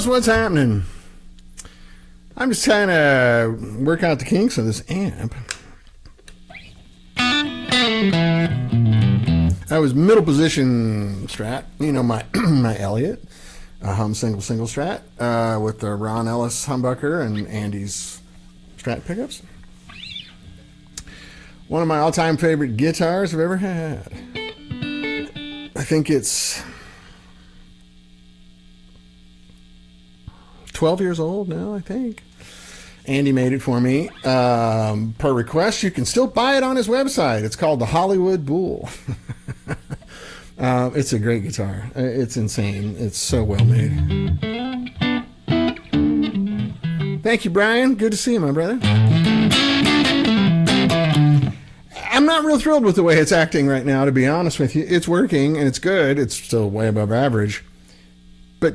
What's happening? I'm just trying to work out the kinks of this amp. I was middle position Strat, you know, my my Elliott hum single Strat with the Ron Ellis humbucker and Andy's Strat pickups. One of my all-time favorite guitars I've ever had. I think it's 12 years old now, I think. Andy made it for me. Per request, you can still buy it on his website. It's called the Hollywood Bull. It's a great guitar. It's insane. It's so well made. Thank you, Brian. Good to see you, my brother. I'm not real thrilled with the way it's acting right now, to be honest with you. It's working, and it's good. It's still way above average. But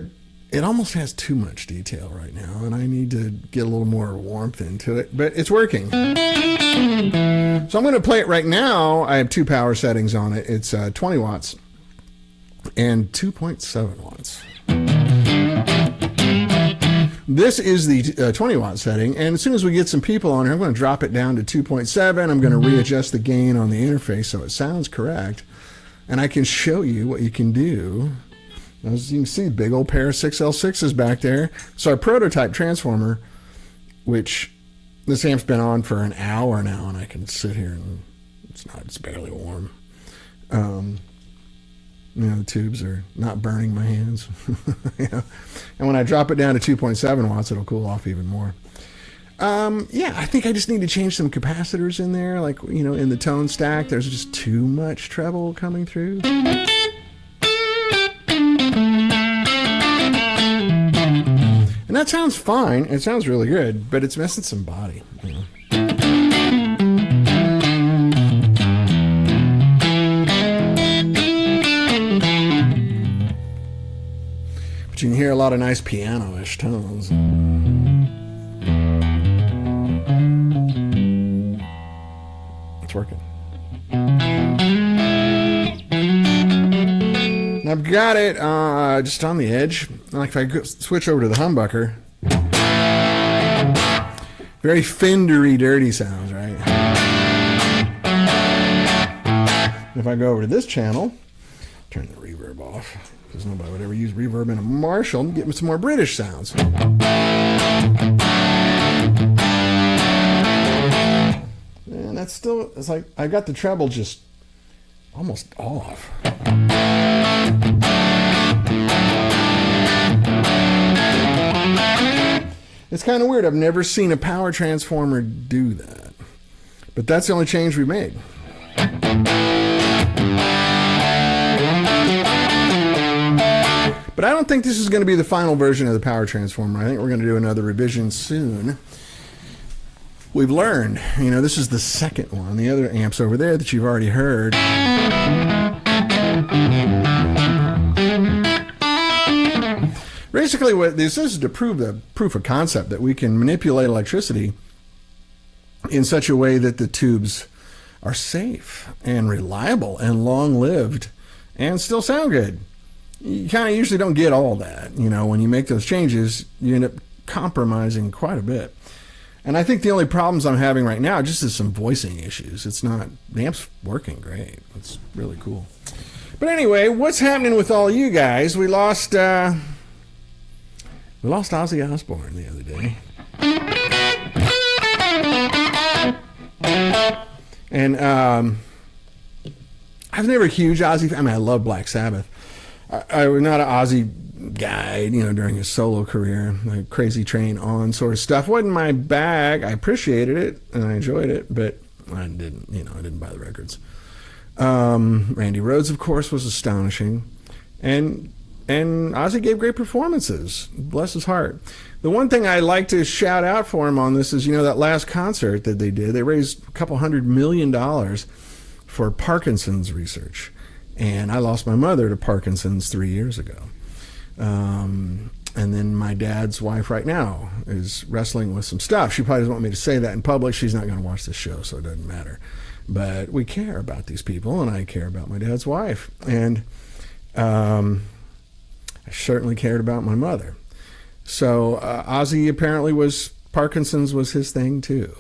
it almost has too much detail right now, and I need to get a little more warmth into it, but it's working. So I'm going to play it right now. I have two power settings on it. It's 20 watts and 2.7 watts. This is the 20 watt setting, and as soon as we get some people on here, I'm going to drop it down to 2.7. I'm going to readjust the gain on the interface so it sounds correct, and I can show you what you can do. As you can see, big old pair of 6L6s back there. So our prototype transformer, which this amp's been on for an hour now, and I can sit here and it's barely warm. You know, the tubes are not burning my hands. You know? And when I drop it down to 2.7 watts, it'll cool off even more. Yeah, I think I just need to change some capacitors in there. Like, you know, in the tone stack, there's just too much treble coming through. And that sounds fine. It sounds really good, but it's missing some body. You know? But you can hear a lot of nice piano-ish tones. It's working. I've got it just on the edge. Like if I switch over to the humbucker, very Fendery, dirty sounds, right? If I go over to this channel, turn the reverb off, because nobody would ever use reverb in a Marshall, and get me some more British sounds. And that's still, it's like I got the treble just almost off. It's kind of weird. I've never seen a power transformer do that. But that's the only change we made. But I don't think this is going to be the final version of the power transformer. I think we're going to do another revision soon. we've learned. You know, this is the second one. The other amps over there that you've already heard. Basically, what this is to prove the proof of concept that we can manipulate electricity in such a way that the tubes are safe and reliable and long-lived and still sound good. You kind of usually don't get all that. You know, when you make those changes, you end up compromising quite a bit. And I think the only problems I'm having right now just is some voicing issues. It's not, the amp's working great. It's really cool. But anyway, what's happening with all you guys? We lost Ozzy Osbourne the other day. And I was never a huge Ozzy fan. I mean, I love Black Sabbath. I was not an Ozzy guy, you know, during his solo career. Like Crazy Train On sort of stuff wasn't my bag. I appreciated it and I enjoyed it, but I didn't buy the records. Randy Rhoads, of course, was astonishing. And Ozzy gave great performances. Bless his heart. The one thing I like to shout out for him on this is, you know, that last concert that they did, they raised a couple $100 million for Parkinson's research. And I lost my mother to Parkinson's 3 years ago. And then my dad's wife right now is wrestling with some stuff. She probably doesn't want me to say that in public. She's not going to watch this show, so it doesn't matter. But we care about these people, and I care about my dad's wife. And I certainly cared about my mother. So Ozzy apparently Parkinson's was his thing too.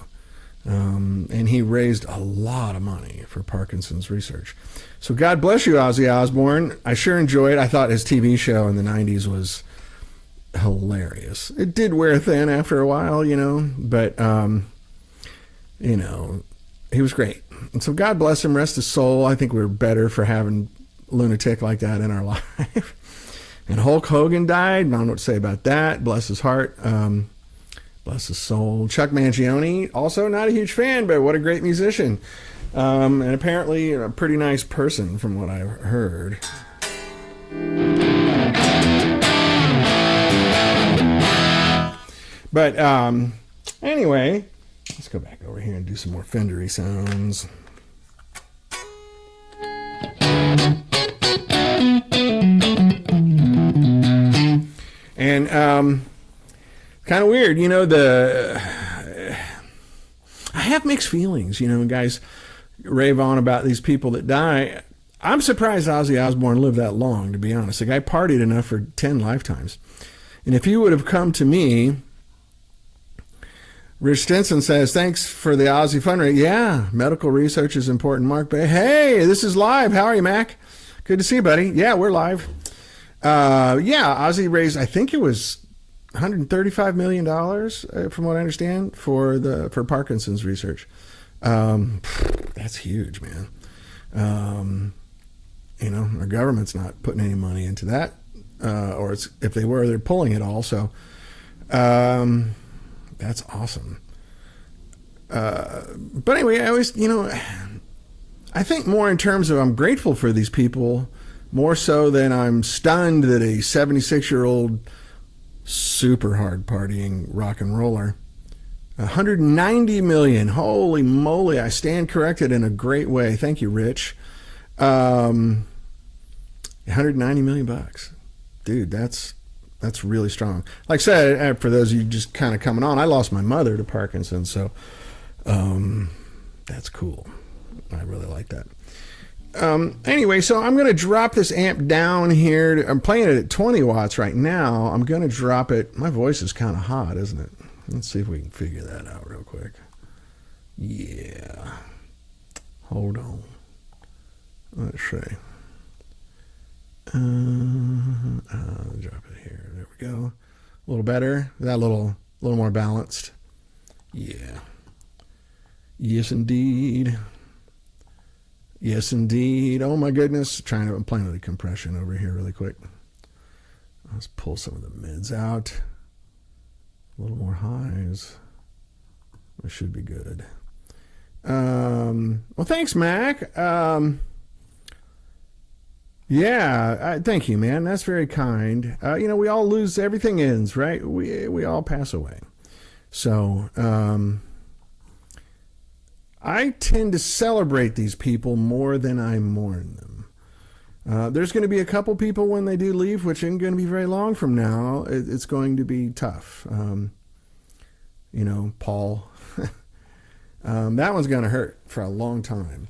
And he raised a lot of money for Parkinson's research. So God bless you, Ozzy Osbourne. I sure enjoyed it. I thought his TV show in the 90s was hilarious. It did wear thin after a while, you know, but, you know, he was great. And so God bless him, rest his soul. I think we're better for having a lunatic like that in our life. And Hulk Hogan died. I don't know what to say about that. Bless his heart. Bless his soul. Chuck Mangione, also not a huge fan, but what a great musician. And apparently a pretty nice person from what I heard. But anyway, let's go back over here and do some more Fendery sounds. And kind of weird, you know, I have mixed feelings, you know, guys rave on about these people that die. I'm surprised Ozzy Osbourne lived that long, to be honest. The guy partied enough for 10 lifetimes. And if you would have come to me, Rich Stinson says, thanks for the Ozzy fundraiser. Yeah, medical research is important, Mark Bay. Hey, this is live. How are you, Mac? Good to see you, buddy. Yeah, we're live. Yeah, Ozzy raised, I think it was $135 million, from what I understand, for Parkinson's research. That's huge, man. You know, our government's not putting any money into that, or if they were, they're pulling it all. So, that's awesome. But anyway, I always, you know, I think more in terms of I'm grateful for these people, more so than I'm stunned that a 76-year-old super hard partying rock and roller, 190 million. Holy moly! I stand corrected in a great way. Thank you, Rich. 190 million bucks, dude. That's really strong. Like I said, for those of you just kind of coming on, I lost my mother to Parkinson's, so that's cool. I really like that. Anyway, so I'm going to drop this amp down here. I'm playing it at 20 watts right now. I'm going to drop it. My voice is kind of hot, isn't it? Let's see if we can figure that out real quick. Yeah. Hold on. Let's see. Drop it here. There we go. A little better. That a little more balanced. Yeah. Yes, indeed. Yes, indeed. Oh my goodness. I'm playing with the compression over here really quick. Let's pull some of the mids out. A little more highs. This should be good. Well, thanks, Mac. Yeah, thank you, man. That's very kind. You know, we all lose, everything ends, right? We all pass away. So, I tend to celebrate these people more than I mourn them. There's going to be a couple people when they do leave, which isn't going to be very long from now. It's going to be tough. Paul. That one's going to hurt for a long time.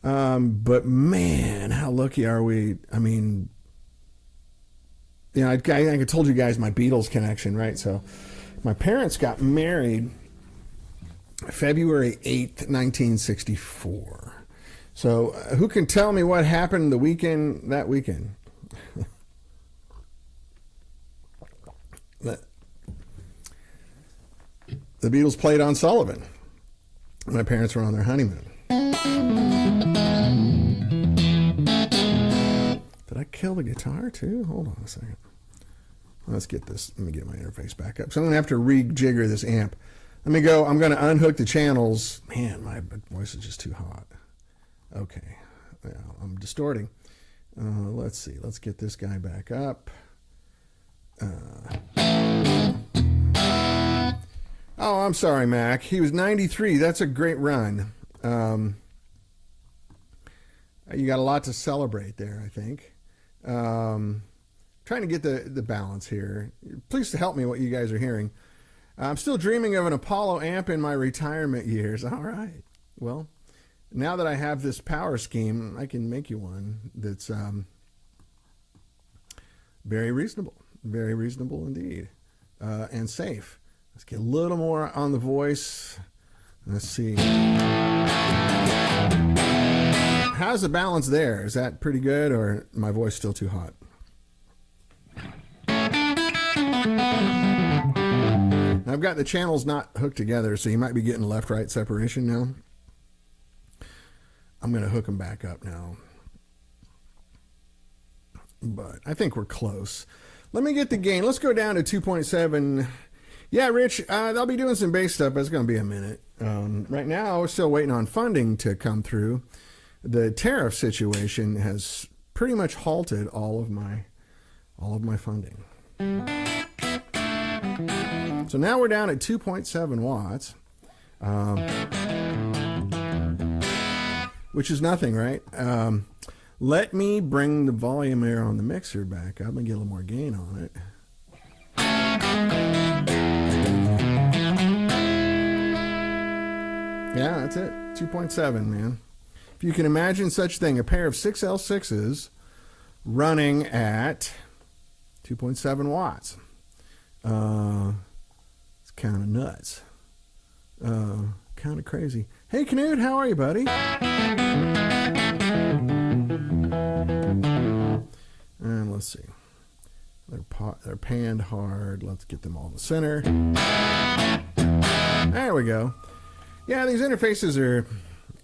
But man, how lucky are we? I mean, I told you guys my Beatles connection, right? So my parents got married February 8th, 1964. So who can tell me what happened that weekend? The Beatles played on Sullivan. My parents were on their honeymoon. Did I kill the guitar too? Hold on a second. Let's get this. Let me get my interface back up. So I'm going to have to rejigger this amp. Let me go. I'm going to unhook the channels. Man, my voice is just too hot. Okay. Well, I'm distorting. Let's see. Let's get this guy back up. Oh, I'm sorry, Mac. He was 93. That's a great run. You got a lot to celebrate there, I think. Trying to get the balance here. Please help me what you guys are hearing. I'm still dreaming of an Apollo amp in my retirement years. All right. Well, now that I have this power scheme, I can make you one that's very reasonable indeed, and safe. Let's get a little more on the voice. Let's see. How's the balance there? Is that pretty good, or my voice still too hot? I've got the channels not hooked together, so you might be getting left-right separation now. I'm going to hook them back up now. But I think we're close. Let me get the gain. Let's go down to 2.7. Yeah, Rich, they'll be doing some bass stuff, but it's going to be a minute. Right now, we're still waiting on funding to come through. The tariff situation has pretty much halted all of my funding. So now we're down at 2.7 watts, which is nothing, right? Let me bring the volume there on the mixer back up and get a little more gain on it. Yeah, that's it. 2.7, man. If you can imagine such thing, a pair of 6L6s running at 2.7 watts. It's kind of nuts. Kind of crazy. Hey, Knut, how are you, buddy? And let's see. They're panned hard. Let's get them all in the center. There we go. Yeah, these interfaces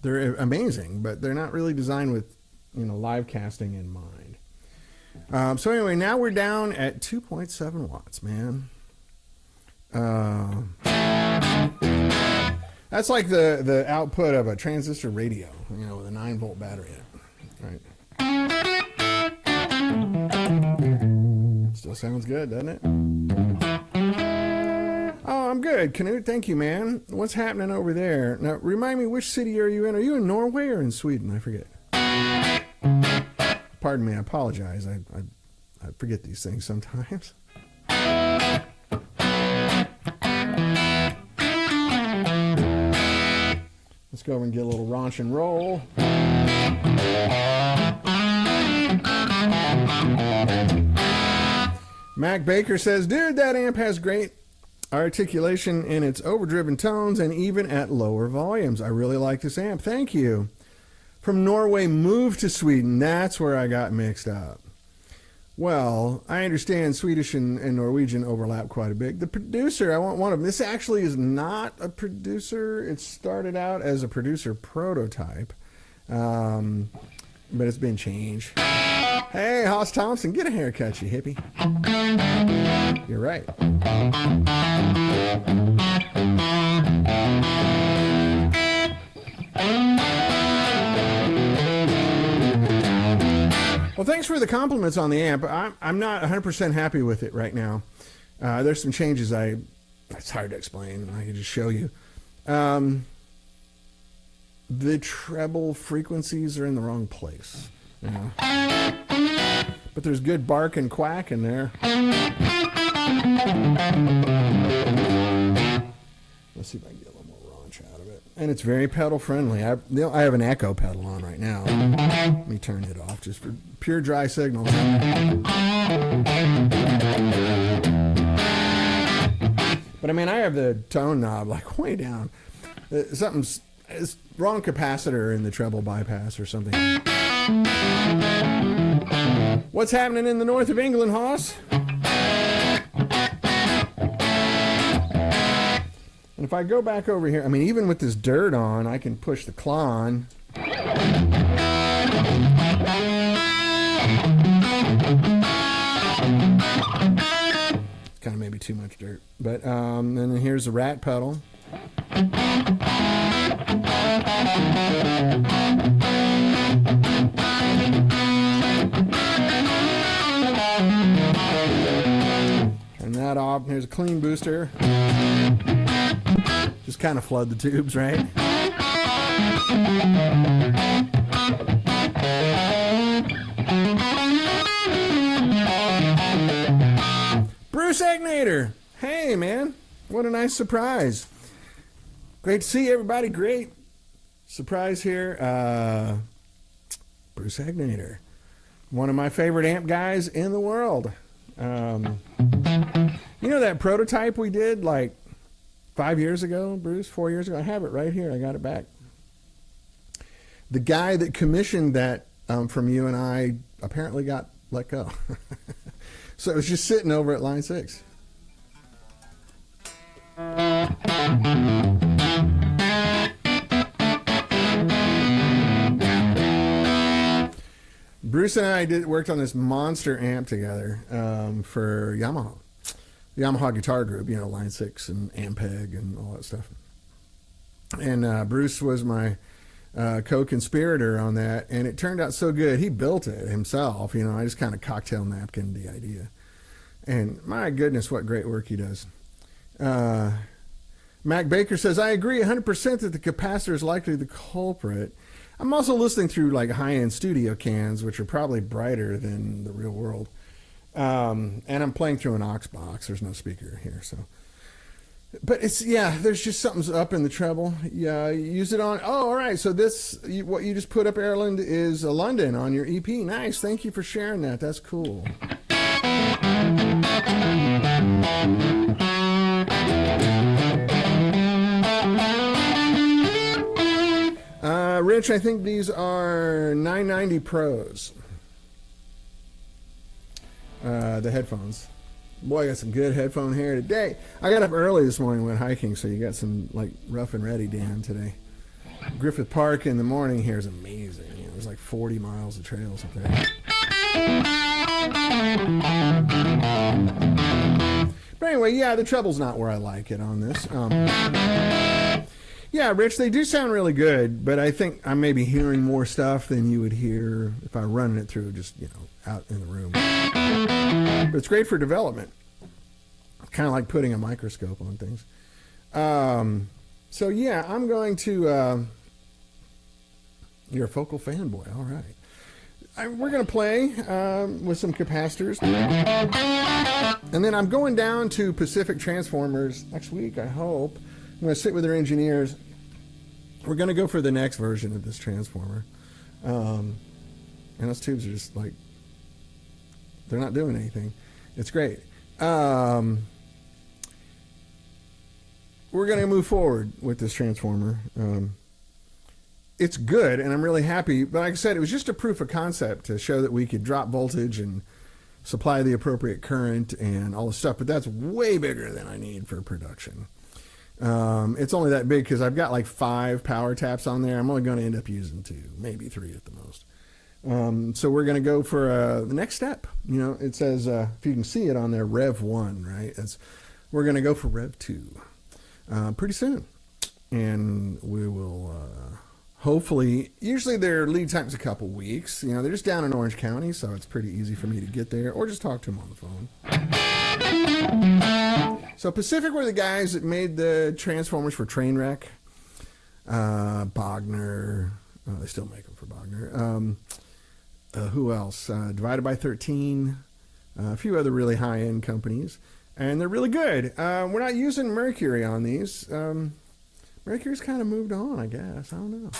they're amazing, but they're not really designed with live casting in mind. So anyway, now we're down at 2.7 watts, man. That's like the output of a transistor radio, with a 9-volt battery in it, right? Still sounds good, doesn't it? Oh, I'm good, Knut. Thank you, man. What's happening over there? Now, remind me, which city are you in? Are you in Norway or in Sweden? I forget. Pardon me. I apologize. I forget these things sometimes. Let's go over and get a little raunch and roll. Mac Baker says, dude, that amp has great articulation in its overdriven tones and even at lower volumes. I really like this amp. Thank you. From Norway, moved to Sweden. That's where I got mixed up. Well, I understand Swedish and Norwegian overlap quite a bit. The producer, I want one of them. This actually is not a producer. It started out as a producer prototype, but it's been changed. Hey, Hoss Thompson, get a haircut, you hippie. You're right. Well, thanks for the compliments on the amp. I'm not 100% happy with it right now. There's some changes it's hard to explain. I can just show you. the treble frequencies are in the wrong place. You know? But there's good bark and quack in there. Let's see if I can get a little more raunch out of it. And it's very pedal friendly. I have an echo pedal on right now. Let me turn it off just for pure dry signal. But I mean, I have the tone knob like way down. Something's it's wrong capacitor in the treble bypass or something. What's happening in the north of England, Hoss? And if I go back over here, I mean, even with this dirt on, I can push the claw on. It's kind of maybe too much dirt. But then here's the rat pedal. Turn that off. Here's a clean booster. Just kind of flood the tubes, right? Bruce Egnator. Hey, man. What a nice surprise. Great to see everybody. Great surprise here. Bruce Egnator. One of my favorite amp guys in the world. You know that prototype we did like 5 years ago, Bruce? 4 years ago? I have it right here. I got it back. The guy that commissioned that from you and I apparently got let go. So it was just sitting over at line 6. Bruce and I worked on this monster amp together for Yamaha. The Yamaha Guitar Group, you know, Line 6 and Ampeg and all that stuff. And Bruce was my co-conspirator on that, and it turned out so good. He built it himself, you know. I just kind of cocktail napkined the idea. And my goodness, what great work he does. Mac Baker says, I agree 100% that the capacitor is likely the culprit. I'm also listening through like high-end studio cans, which are probably brighter than the real world. And I'm playing through an aux box. There's no speaker here, so. But it's, yeah, there's just something's up in the treble. Yeah, use it on. Oh, all right. So this, what you just put up, Erland, is a London on your EP. Nice. Thank you for sharing that. That's cool. Rich, I think these are 990 Pros. The headphones. Boy, I got some good headphone hair today. I got up early this morning, went hiking, so you got some like rough and ready Dan today. Griffith Park in the morning here is amazing. You know, there's like 40 miles of trails up there. But anyway, yeah, the treble's not where I like it on this. Yeah, Rich, they do sound really good, but I think I'm maybe hearing more stuff than you would hear if I run it through just, you know, out in the room. But it's great for development. Kind of like putting a microscope on things. So, yeah, I'm going to... you're a Focal fanboy. All right. We're going to play with some capacitors. And then I'm going down to Pacific Transformers next week, I hope. I'm going to sit with their engineers. We're going to go for the next version of this transformer. And those tubes are just like, they're not doing anything. It's great. We're going to move forward with this transformer. It's good, and I'm really happy. But like I said, it was just a proof of concept to show that we could drop voltage and supply the appropriate current and all the stuff. But that's way bigger than I need for production. It's only that big because I've got like 5 power taps on there. I'm only going to end up using 2, maybe 3 at the most. So we're going to go for the next step. You know, it says, if you can see it on there, Rev 1, right? We're going to go for Rev 2 pretty soon. And we will hopefully, usually their lead time's a couple weeks. You know, they're just down in Orange County, so it's pretty easy for me to get there or just talk to them on the phone. So Pacific were the guys that made the transformers for Trainwreck. Bogner. They still make them for Bogner. Who else? Divided by 13. A few other really high-end companies. And they're really good. We're not using mercury on these. Mercury's kind of moved on, I guess. I don't know.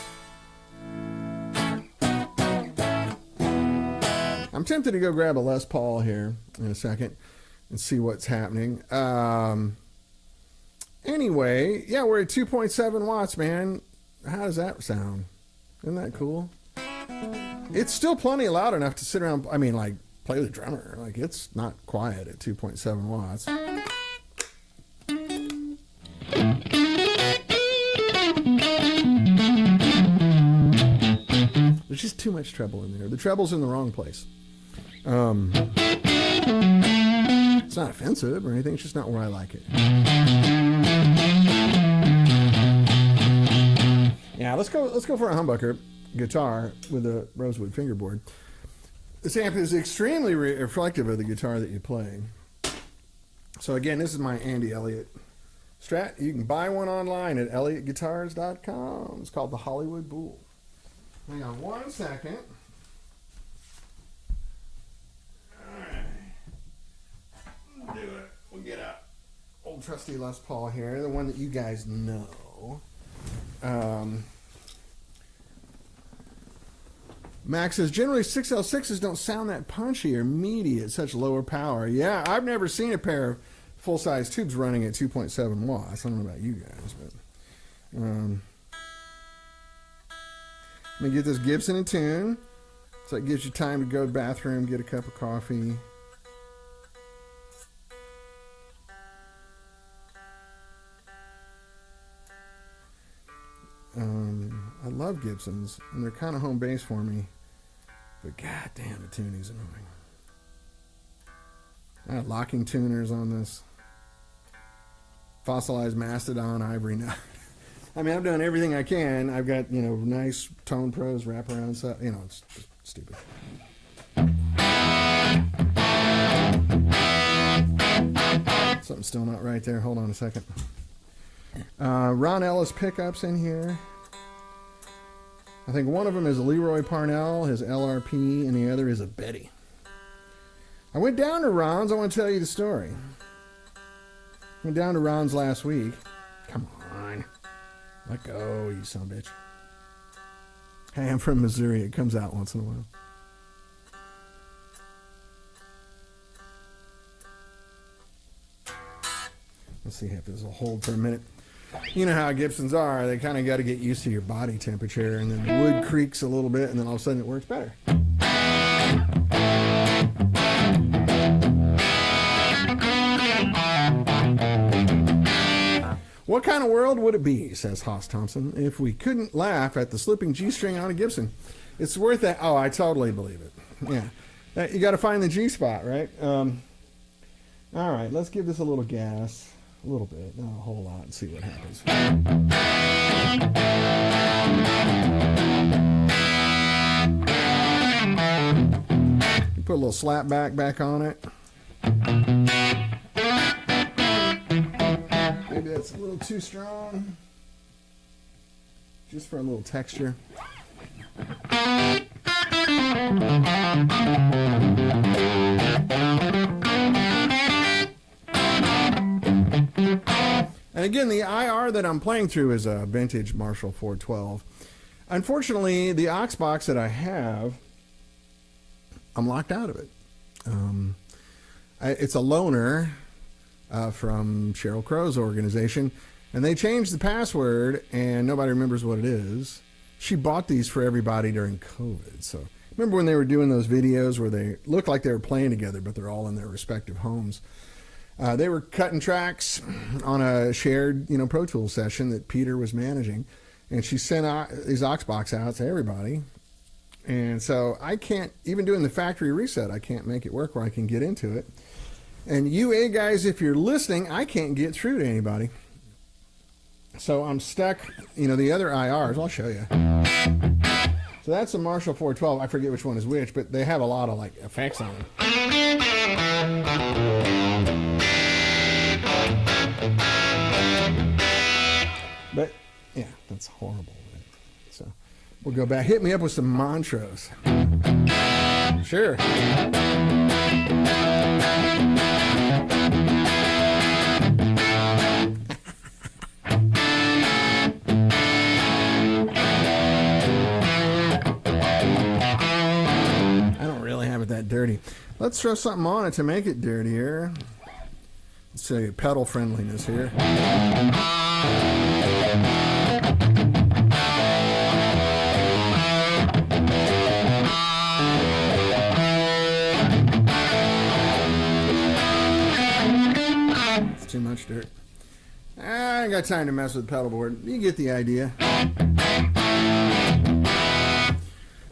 I'm tempted to go grab a Les Paul here in a second and see what's happening. Anyway, yeah, we're at 2.7 watts, man. How does that sound? Isn't that cool? It's still plenty loud enough to sit around, I mean, like, play with a drummer. Like, it's not quiet at 2.7 watts. There's just too much treble in there. The treble's in the wrong place. It's not offensive or anything. It's just not where I like it. Yeah, let's go for a humbucker guitar with a rosewood fingerboard. This amp is extremely reflective of the guitar that you play. So again, this is my Andy Elliott Strat. You can buy one online at elliottguitars.com. It's called the Hollywood Bull. Hang on one second. Alright. Do it. We'll get a old trusty Les Paul here, the one that you guys know. Max says, generally 6L6s don't sound that punchy or meaty at such lower power. Yeah, I've never seen a pair of full-size tubes running at 2.7 watts. I don't know about you guys, but... let me get this Gibson in tune. So it gives you time to go to the bathroom, get a cup of coffee. I love Gibsons, and they're kind of home base for me. But god damn, the tuning's annoying. I have locking tuners on this. Fossilized Mastodon ivory nut. I mean, I've done everything I can. I've got, you know, nice Tone Pros wraparound stuff. You know, it's just stupid. Something's still not right there. Hold on a second. Ron Ellis pickups in here. I think one of them is a Leroy Parnell, his LRP, and the other is a Betty. I went down to Ron's. I want to tell you the story. Went down to Ron's last week. Come on. Let go, you son of a bitch. Hey, I'm from Missouri. It comes out once in a while. Let's see if this will hold for a minute. You know how Gibsons are. They kind of got to get used to your body temperature, and then the wood creaks a little bit, and then all of a sudden it works better. What kind of world would it be, says Haas Thompson, if we couldn't laugh at the slipping G-string on a Gibson? It's worth that. Oh, I totally believe it. Yeah. You got to find the G-spot, right? All right, let's give this a little gas. A little bit, not a whole lot, and see what happens. You put a little slap back on it. Maybe that's a little too strong. Just for a little texture. And again, the IR that I'm playing through is a vintage Marshall 412. Unfortunately, the aux box that I have, I'm locked out of it. It's a loaner from Sheryl Crow's organization, and they changed the password, and nobody remembers what it is. She bought these for everybody during COVID. So remember when they were doing those videos where they looked like they were playing together, but they're all in their respective homes? They were cutting tracks on a shared, Pro Tools session that Peter was managing, and she sent these aux box out to everybody. And so I can't, even doing the factory reset, I can't make it work where I can get into it. And you guys, if you're listening, I can't get through to anybody. So I'm stuck, the other IRs, I'll show you. So that's a Marshall 412. I forget which one is which, but they have a lot of effects on them. But yeah, That's horrible. Right? So we'll go back. Hit me up with some Montrose. Sure. That dirty. Let's throw something on it to make it dirtier. Let's say pedal friendliness here. It's too much dirt. I ain't got time to mess with the pedal board. You get the idea.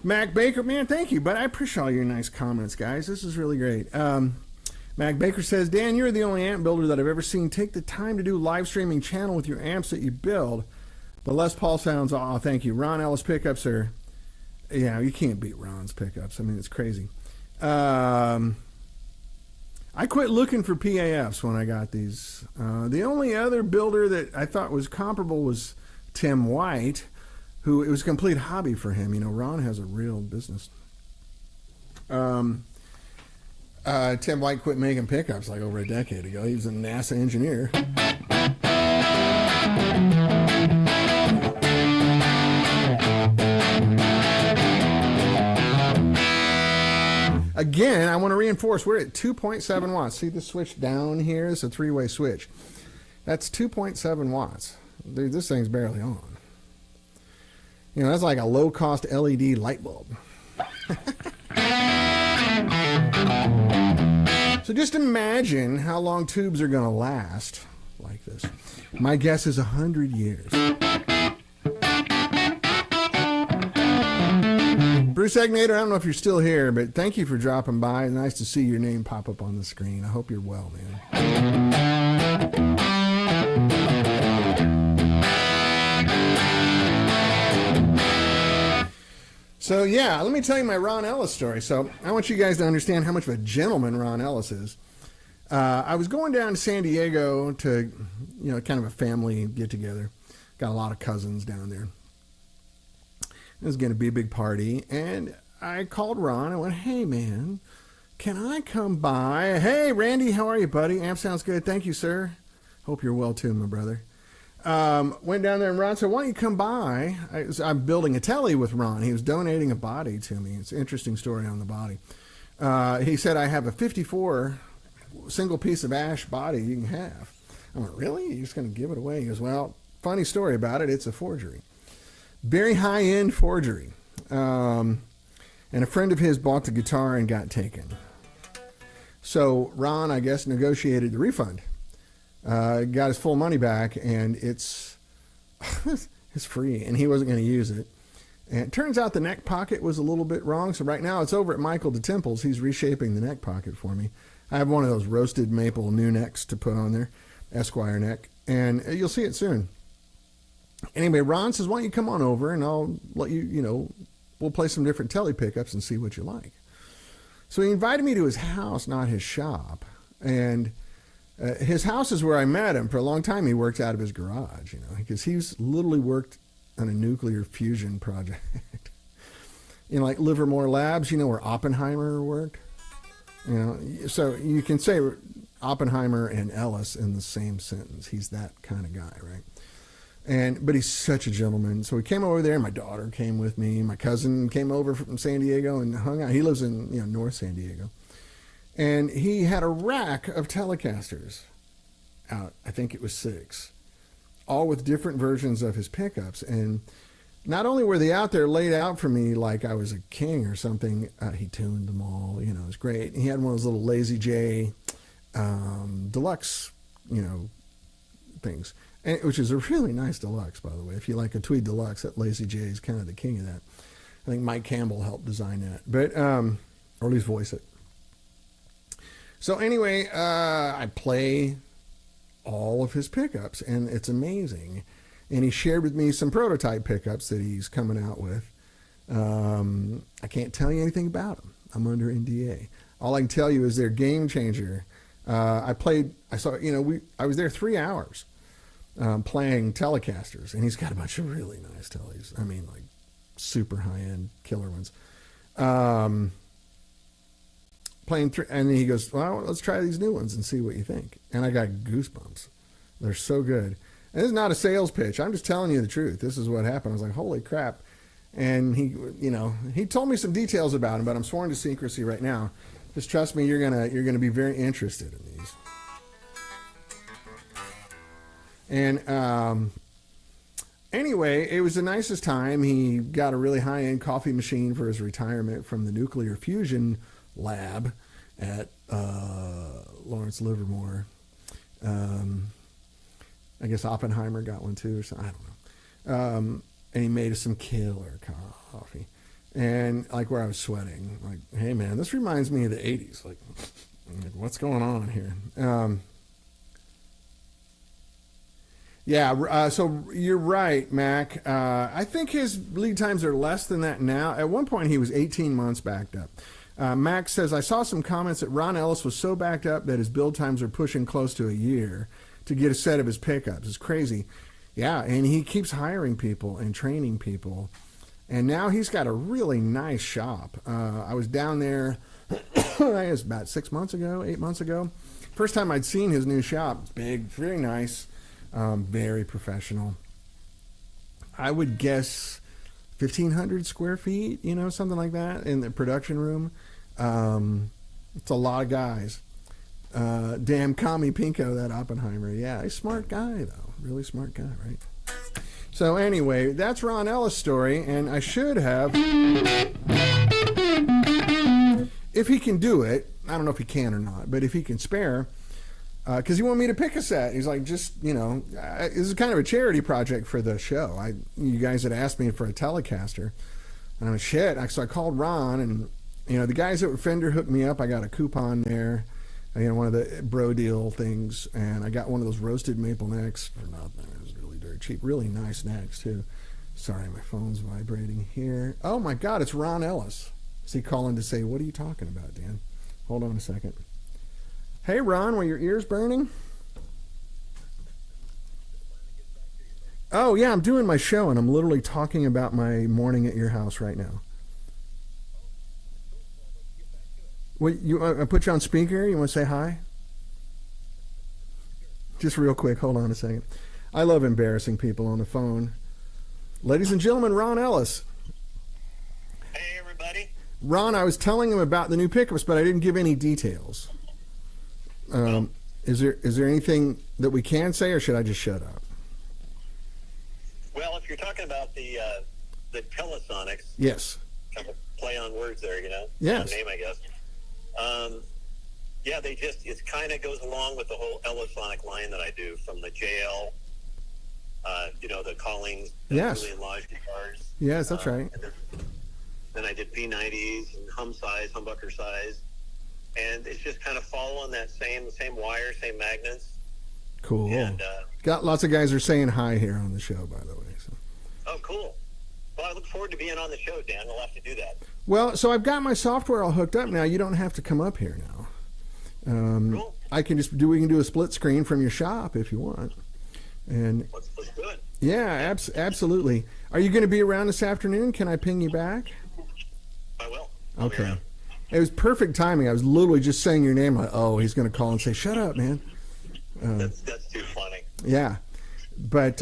Mac Baker, man, thank you, but I appreciate all your nice comments, guys. This is really great. Mac Baker says, Dan, you're the only amp builder that I've ever seen take the time to do live streaming channel with your amps that you build. The Les Paul sounds, oh, thank you. Ron Ellis pickups are, yeah, you can't beat Ron's pickups. I mean, it's crazy. I quit looking for PAFs when I got these. The only other builder that I thought was comparable was Tim White, who, it was a complete hobby for him. You know, Ron has a real business. Tim White quit making pickups like over a decade ago. He was a NASA engineer. Again, I want to reinforce, we're at 2.7 watts. See the switch down here? It's a three-way switch. That's 2.7 watts. Dude, this thing's barely on. You know, that's like a low-cost LED light bulb. So just imagine how long tubes are going to last like this. My guess is 100 years. Bruce Egnator, I don't know if you're still here, but thank you for dropping by. Nice to see your name pop up on the screen. I hope you're well, man. So yeah, let me tell you my Ron Ellis story. So I want you guys to understand how much of a gentleman Ron Ellis is. I was going down to San Diego to, you know, kind of a family get together. Got a lot of cousins down there. It was going to be a big party, and I called Ron. I went, hey man, can I come by? Hey Randy, how are you, buddy? Amp sounds good. Thank you, sir. Hope you're well too, my brother. Went down there, and Ron said, why don't you come by? I'm building a telly with Ron. He was donating a body to me. It's an interesting story on the body. He said, I have a 54 single piece of ash body you can have. I went, really? You're just going to give it away? He goes, well, funny story about it. It's a forgery. Very high-end forgery. And a friend of his bought the guitar and got taken. So Ron, I guess, negotiated the refund. Got his full money back, and it's free, and he wasn't going to use it. And it turns out the neck pocket was a little bit wrong, so right now it's over at Michael DeTemple's. He's reshaping the neck pocket for me. I have one of those roasted maple new necks to put on there, Esquire neck, and you'll see it soon. Anyway, Ron says, why don't you come on over, and I'll let you, you know, we'll play some different telly pickups and see what you like. So he invited me to his house, not his shop, and his house is where I met him. For a long time, he worked out of his garage, you know, because he's literally worked on a nuclear fusion project. You know, like Livermore Labs, you know, where Oppenheimer worked. You know, so you can say Oppenheimer and Ellis in the same sentence. He's that kind of guy, right? But he's such a gentleman. So we came over there. My daughter came with me. My cousin came over from San Diego and hung out. He lives in, you know, North San Diego. And he had a rack of Telecasters out. I think it was 6, all with different versions of his pickups. And not only were they out there laid out for me like I was a king or something, he tuned them all. You know, it was great. He had one of those little Lazy J deluxe, you know, things, and, which is a really nice deluxe, by the way. If you like a Tweed Deluxe, that Lazy J is kind of the king of that. I think Mike Campbell helped design that, but or at least voice it. So anyway, I play all of his pickups, and it's amazing. And he shared with me some prototype pickups that he's coming out with. I can't tell you anything about them. I'm under NDA. All I can tell you is they're game changer. I was there 3 hours. playing Telecasters, and he's got a bunch of really nice tellies. I mean, like super high end killer ones. Playing through, and he goes, well, let's try these new ones and see what you think. And I got goosebumps. They're so good. And this is not a sales pitch. I'm just telling you the truth. This is what happened. I was like, holy crap. And he told me some details about them, but I'm sworn to secrecy right now. Just trust me, you're gonna be very interested in these. And anyway, it was the nicest time. He got a really high-end coffee machine for his retirement from the nuclear fusion lab at Lawrence Livermore. I guess Oppenheimer got one too, or something. I don't know. And he made us some killer coffee. And like where I was sweating, like, hey man, this reminds me of the 80s. Like what's going on here? So you're right, Mac. I think his lead times are less than that now. At one point, he was 18 months backed up. Max says, I saw some comments that Ron Ellis was so backed up that his build times are pushing close to a year to get a set of his pickups. It's crazy. Yeah, and he keeps hiring people and training people. And now he's got a really nice shop. I was down there, I guess about 8 months ago. First time I'd seen his new shop. It's big, very nice, very professional. I would guess 1,500 square feet, something like that in the production room. It's a lot of guys. Damn commie pinko, that Oppenheimer. Yeah, he's a smart guy, though. Really smart guy, right? So anyway, that's Ron Ellis' story, and I should have, if he can do it, I don't know if he can or not, but if he can spare, because he wanted me to pick a set. He's like, this is kind of a charity project for the show. You guys had asked me for a Telecaster, and I went, shit. So I called Ron, and the guys at Fender hooked me up. I got a coupon there, one of the bro deal things, and I got one of those roasted maple necks for nothing. It was really dirt cheap, really nice necks too. Sorry, my phone's vibrating here. Oh my God, it's Ron Ellis. Is he calling to say, what are you talking about, Dan? Hold on a second. Hey, Ron, were your ears burning? Oh, yeah, I'm doing my show, and I'm literally talking about my morning at your house right now. What, I put you on speaker? You want to say hi? Just real quick, hold on a second. I love embarrassing people on the phone. Ladies and gentlemen, Ron Ellis. Hey, everybody. Ron, I was telling him about the new pickups, but I didn't give any details. Is there anything that we can say, or should I just shut up? Well, if you're talking about the Telesonics, yes, kind of play on words there, yes, name I guess. Yeah, it kind of goes along with the whole Ellisonic line that I do, from the JL, the Collings, the yes, really enlarged guitars. Yes, that's right. Then I did P90s and humbucker size. And it's just kind of following that same wire, same magnets. Cool. And, got lots of guys are saying hi here on the show, by the way. So. Oh, cool. Well, I look forward to being on the show, Dan. We'll have to do that. Well, so I've got my software all hooked up now. You don't have to come up here now. Cool. We can do a split screen from your shop if you want. And let's do it. Yeah, absolutely. Are you going to be around this afternoon? Can I ping you back? I will. Okay. It was perfect timing. I was literally just saying your name. Like, oh, he's going to call and say, "Shut up, man." That's too funny. Yeah, but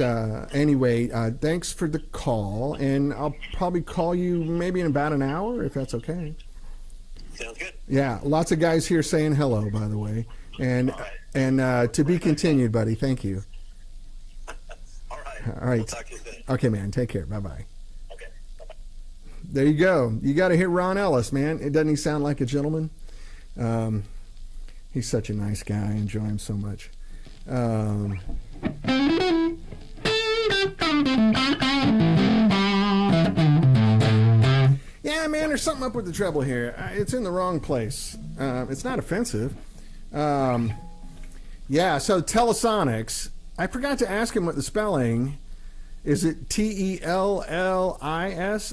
anyway, thanks for the call, and I'll probably call you maybe in about an hour if that's okay. Sounds good. Yeah, lots of guys here saying hello, by the way, and to be continued, buddy. Thank you. All right. All right. We'll talk to you soon. Okay, man. Take care. Bye bye. Okay. Bye-bye. There you go. You got to hear Ron Ellis, man. Doesn't he sound like a gentleman? He's such a nice guy. I enjoy him so much. Yeah, man, there's something up with the treble here. It's in the wrong place. It's not offensive. Yeah, so Telesonics. I forgot to ask him what the spelling. Is it Tellis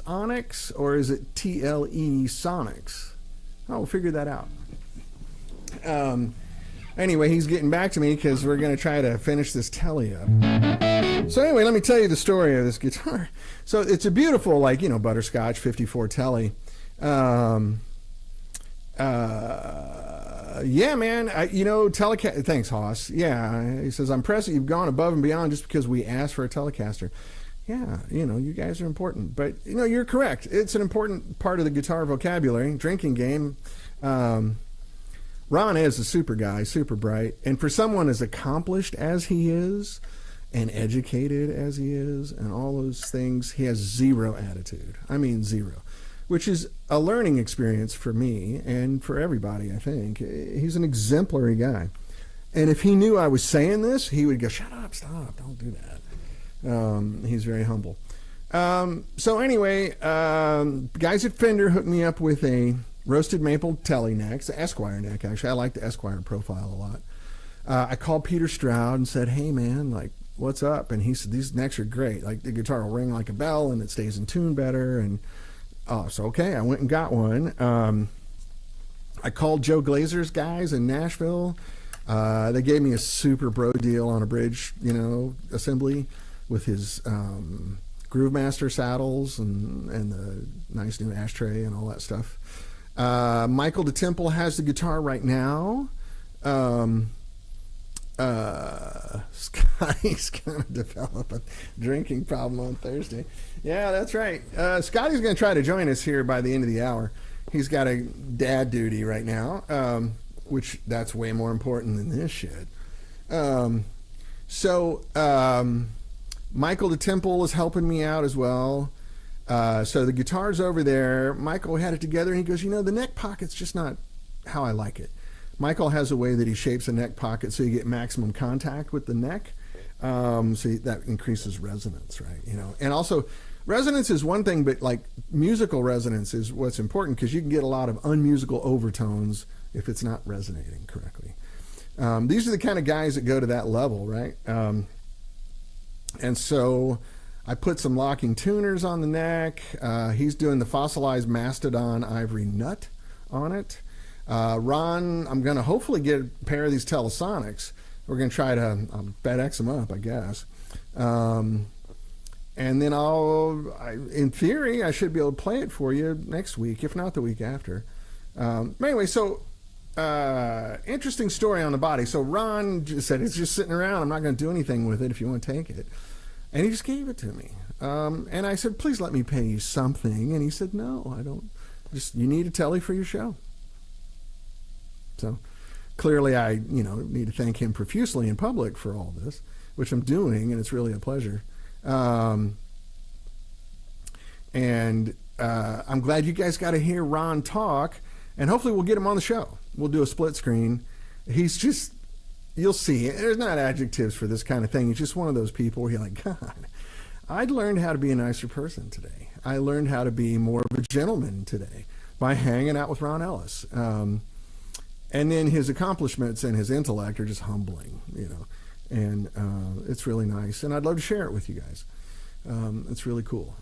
Onyx, or is it TLE Sonics? Oh, we'll figure that out. Anyway, he's getting back to me because we're going to try to finish this telly up. So anyway, let me tell you the story of this guitar. So it's a beautiful, like, you know, butterscotch 54 telly. Yeah, man. Thanks, Hoss. Yeah, he says, I'm impressed that you've gone above and beyond just because we asked for a Telecaster. Yeah, you know, you guys are important. But, you know, you're correct. It's an important part of the guitar vocabulary, drinking game. Ron is a super guy, super bright. And for someone as accomplished as he is and educated as he is and all those things, he has zero attitude. I mean, zero. Which is a learning experience for me and for everybody, I think. He's an exemplary guy. And if he knew I was saying this, he would go, shut up, stop, don't do that. He's very humble. So anyway, guys at Fender hooked me up with a roasted maple telly neck. It's the Esquire neck, actually. I like the Esquire profile a lot. I called Peter Stroud and said, hey, man, like, what's up? And he said, these necks are great. Like, the guitar will ring like a bell and it stays in tune better. And so okay, I went and got one. I called Joe Glazer's guys in Nashville. They gave me a super bro deal on a bridge, you know, assembly with his Groovemaster saddles and the nice new ashtray and all that stuff. Michael DeTemple has the guitar right now. Scotty's going to develop a drinking problem on Thursday. Yeah, that's right. Scotty's going to try to join us here by the end of the hour. He's got a dad duty right now, which that's way more important than this shit. Michael DeTemple is helping me out as well. So the guitar's over there. Michael had it together and he goes, you know, the neck pocket's just not how I like it. Michael has a way that he shapes a neck pocket so you get maximum contact with the neck. That increases resonance, right? You know, and also resonance is one thing, but like musical resonance is what's important because you can get a lot of unmusical overtones if it's not resonating correctly. These are the kind of guys that go to that level, right? And so I put some locking tuners on the neck. He's doing the fossilized mastodon ivory nut on it. Ron, I'm going to hopefully get a pair of these Telesonics. We're going to try to FedEx them up, I guess. And then in theory, I should be able to play it for you next week, if not the week after. Anyway, so interesting story on the body. So Ron just said, it's just sitting around. I'm not going to do anything with it if you want to take it. And he just gave it to me. And I said, please let me pay you something. And he said, no, I don't. You need a telly for your show. So clearly I, need to thank him profusely in public for all this, which I'm doing, and it's really a pleasure. I'm glad you guys got to hear Ron talk, and hopefully we'll get him on the show. We'll do a split screen. He's just, you'll see, there's not adjectives for this kind of thing. He's just one of those people where you're like, God, I'd learned how to be a nicer person today. I learned how to be more of a gentleman today by hanging out with Ron Ellis. And then his accomplishments and his intellect are just humbling, and it's really nice. And I'd love to share it with you guys. It's really cool.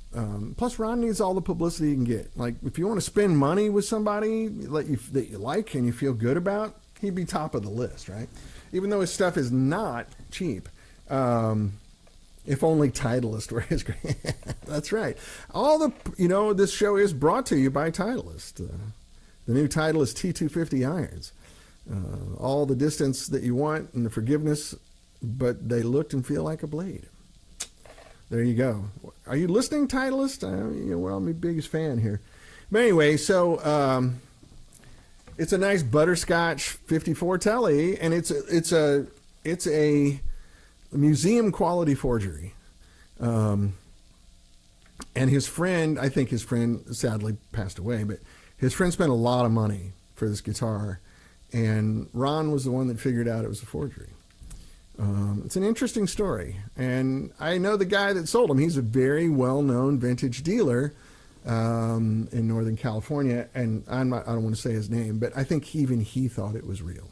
Plus, Ron needs all the publicity he can get. Like, if you want to spend money with somebody that you like and you feel good about, he'd be top of the list, right? Even though his stuff is not cheap. If only Titleist were his great. That's right. This show is brought to you by Titleist. The new Titleist T250 irons. All the distance that you want and the forgiveness, but they look and feel like a blade. There you go. Are you listening, Titleist? I'm my biggest fan here. But anyway, so it's a nice butterscotch 54 telly, and it's a museum quality forgery. And his friend, I think his friend sadly passed away, but his friend spent a lot of money for this guitar, and Ron was the one that figured out it was a forgery. It's an interesting story, and I know the guy that sold him. He's a very well-known vintage dealer in Northern California, and I don't want to say his name, but I think even he thought it was real.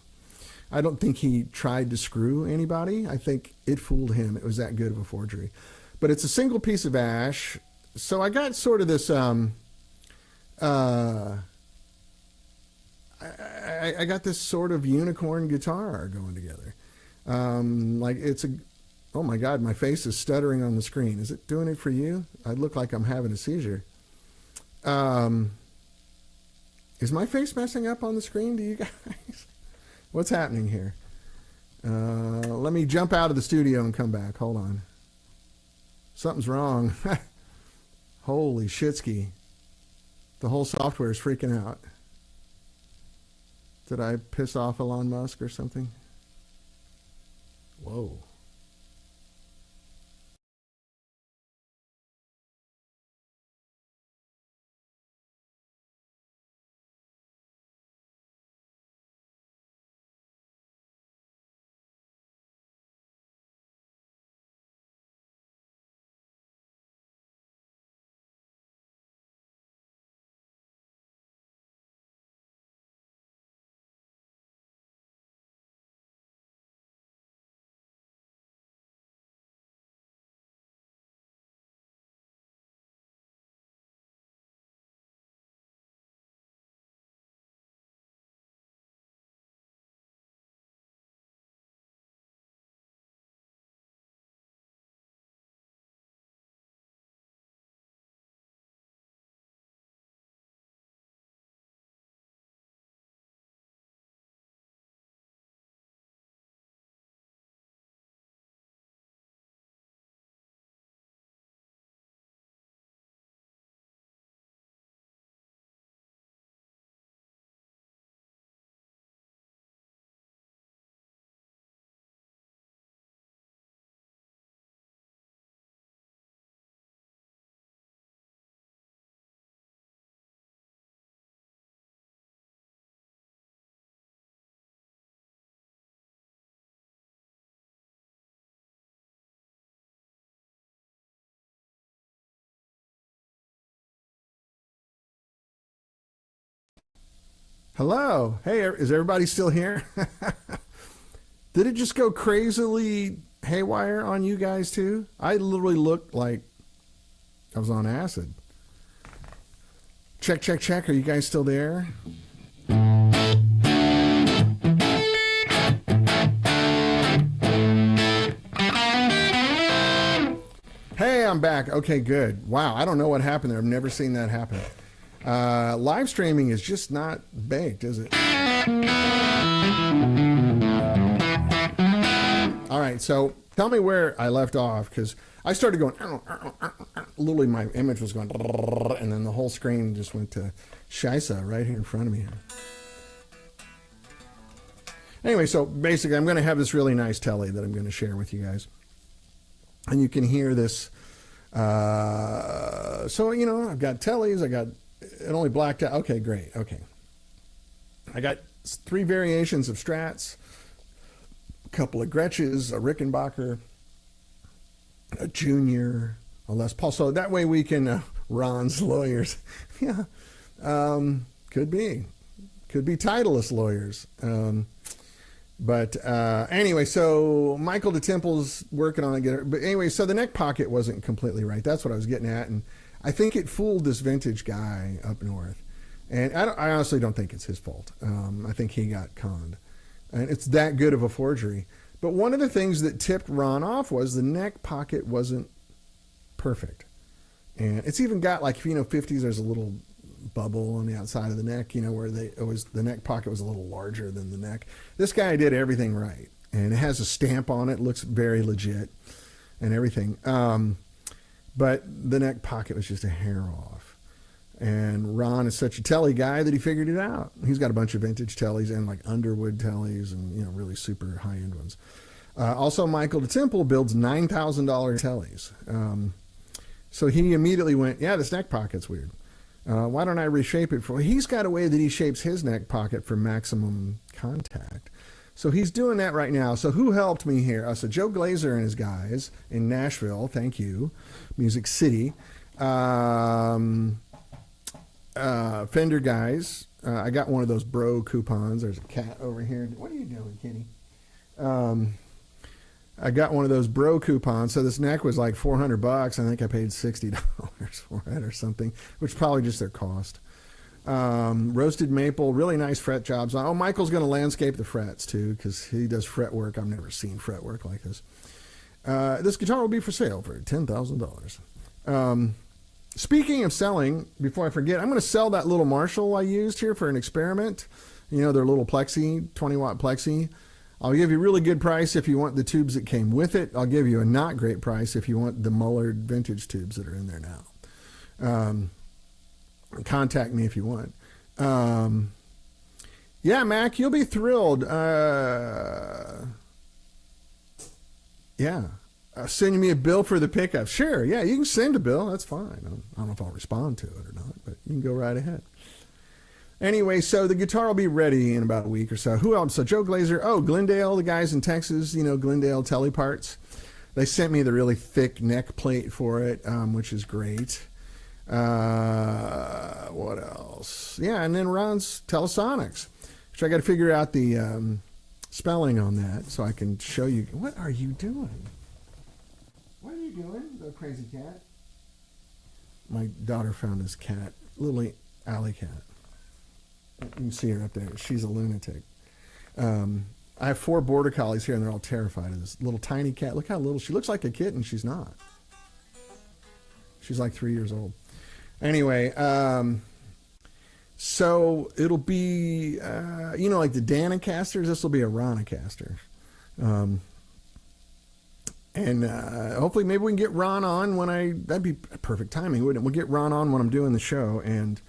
I don't think he tried to screw anybody. I think it fooled him. It was that good of a forgery. But it's a single piece of ash, so I got sort of this... I I got this sort of unicorn guitar going together. Like it's a, oh my God, my face is stuttering on the screen. Is it doing it for you? I look like I'm having a seizure. Is my face messing up on the screen to you guys? What's happening here? Let me jump out of the studio and come back. Hold on. Something's wrong. Holy shitski. The whole software is freaking out. Did I piss off Elon Musk or something? Whoa. Hello. Hey, is everybody still here? Did it just go crazily haywire on you guys too? I literally looked like I was on acid. Check, check, check. Are you guys still there? Hey, I'm back. Okay, good. Wow, I don't know what happened there. I've never seen that happen. Live streaming is just not baked, is it? All right, so tell me where I left off, because I started going, literally my image was going, and then the whole screen just went to Shisa right here in front of me. Anyway, so basically I'm going to have this really nice telly that I'm going to share with you guys. And you can hear this. So, you know, I've got tellies, I got it only blacked out. Okay, great. Okay. I got 3 variations of Strats, a couple of Gretches, a Rickenbacker, a Junior, a Les Paul. So that way we can, Ron's lawyers. Yeah. Could be Titleist lawyers. But anyway, so Michael DeTemple's working on it. But anyway, so the neck pocket wasn't completely right. That's what I was getting at. And I think it fooled this vintage guy up north. And I honestly don't think it's his fault. I think he got conned. And it's that good of a forgery. But one of the things that tipped Ron off was the neck pocket wasn't perfect. And it's even got, like, if you know 50s, there's a little bubble on the outside of the neck, you know, where the neck pocket was a little larger than the neck. This guy did everything right. And it has a stamp on it, looks very legit and everything. But the neck pocket was just a hair off. And Ron is such a telly guy that he figured it out. He's got a bunch of vintage tellies and like Underwood tellies and, you know, really super high-end ones. Also, Michael DeTemple builds $9,000 tellies. So he immediately went, yeah, this neck pocket's weird. Why don't I reshape it for... He's got a way that he shapes his neck pocket for maximum contact. So he's doing that right now. So who helped me here? So Joe Glazer and his guys in Nashville, thank you, Music City. Fender guys. I got one of those bro coupons. There's a cat over here. What are you doing, kitty? I got one of those bro coupons. So this neck was like $400. I think I paid $60 for it or something, which is probably just their cost. Roasted maple, really nice fret jobs. Oh, Michael's going to landscape the frets too, because he does fret work. I've never seen fret work like this. This guitar will be for sale for $10,000. Speaking of selling, before I forget, I'm going to sell that little Marshall I used here for an experiment. You know, their little plexi, 20-watt plexi. I'll give you a really good price if you want the tubes that came with it. I'll give you a not great price if you want the Mullard vintage tubes that are in there now. Contact me if you want. Yeah, Mac, you'll be thrilled. Yeah. Send me a bill for the pickup. Sure, yeah, you can send a bill. That's fine. I don't know if I'll respond to it or not, but you can go right ahead. Anyway, so the guitar will be ready in about a week or so. Who else? So Joe Glazer. Oh, Glendale, the guys in Texas, you know, Glendale Teleparts. They sent me the really thick neck plate for it, which is great. What else? Yeah, and then Ron's Telesonics, which I got to figure out the spelling on that so I can show you. What are you doing? What are you doing, the crazy cat? My daughter found this cat, little alley cat. You can see her up there. She's a lunatic. I have 4 border collies here, and they're all terrified of this little tiny cat. Look how little she looks, like a kitten. She's not. She's like 3 years old. Anyway, so it'll be, you know, like the Danicasters. This will be a Ronicaster. And hopefully maybe we can get Ron on that'd be perfect timing, wouldn't it? We'll get Ron on when I'm doing the show, and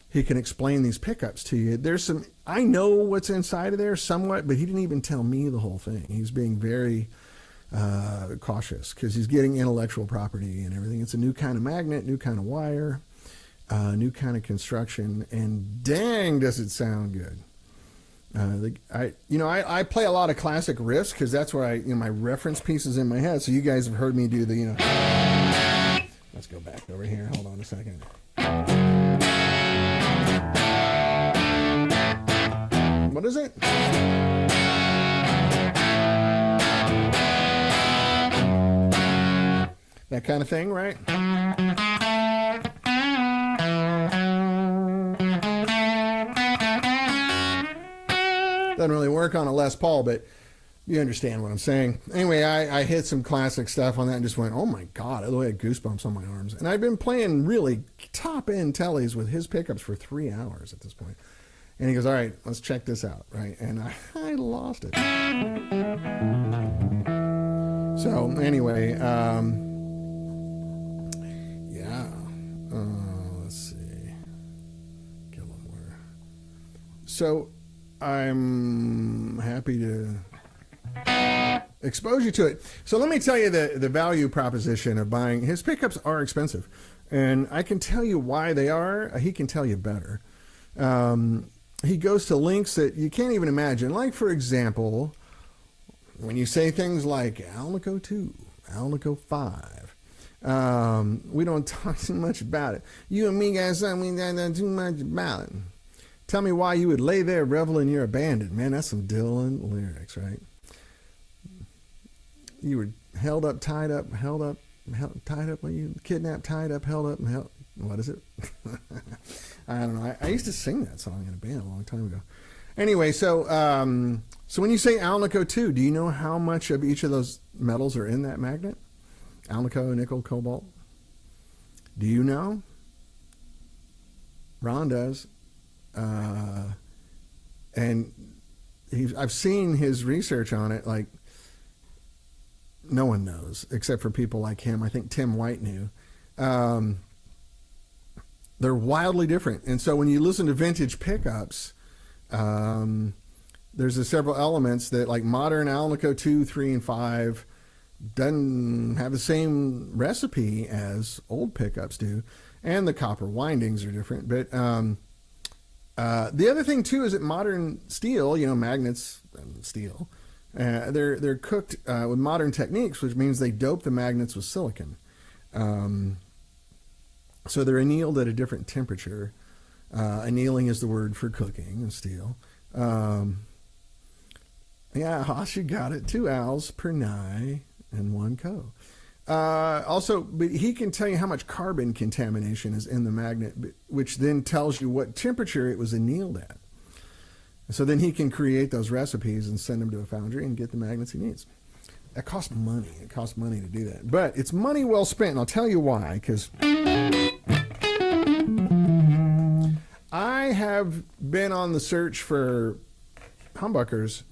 he can explain these pickups to you. I know what's inside of there somewhat, but he didn't even tell me the whole thing. He's being very cautious because he's getting intellectual property and everything. It's a new kind of magnet, new kind of wire, new kind of construction, and dang, does it sound good. I play a lot of classic riffs because that's where my reference pieces in my head. So you guys have heard me do the, let's go back over here. Hold on a second. What is it? That kind of thing, right? Doesn't really work on a Les Paul, but you understand what I'm saying. Anyway, I hit some classic stuff on that and just went, oh my God, I had goosebumps on my arms. And I've been playing really top-end tellies with his pickups for 3 hours at this point. And he goes, all right, let's check this out, right? And I lost it. So anyway, yeah. Let's see. Get a little more. So I'm happy to expose you to it. So let me tell you the value proposition of buying. His pickups are expensive, and I can tell you why they are. He can tell you better. He goes to links that you can't even imagine. Like, for example, when you say things like Alnico 2, Alnico 5, we don't talk too much about it. You and me guys, we don't too much about it. Tell me why you would lay there reveling you're abandoned. Man, that's some Dylan lyrics, right? You were held up, tied up, tied up, you kidnapped, tied up, held up, and held. What is it? I don't know. I used to sing that song in a band a long time ago. Anyway, so when you say Alnico 2, do you know how much of each of those metals are in that magnet? Alnico, nickel, cobalt. Do you know? Ron does. And I've seen his research on it. Like, no one knows except for people like him. I think Tim White knew. They're wildly different. And so when you listen to vintage pickups, there's several elements that, like modern Alnico 2, 3, and 5 doesn't have the same recipe as old pickups do. And the copper windings are different. But the other thing, too, is that modern steel, magnets and steel, they're cooked with modern techniques, which means they dope the magnets with silicon. So they're annealed at a different temperature. Annealing is the word for cooking in steel. Yeah, Haas, you got it. 2 Als per Nye and 1 Co. Also, but he can tell you how much carbon contamination is in the magnet, which then tells you what temperature it was annealed at. So then he can create those recipes and send them to a foundry and get the magnets he needs. That costs money. It costs money to do that. But it's money well spent, and I'll tell you why. Because I have been on the search for humbuckers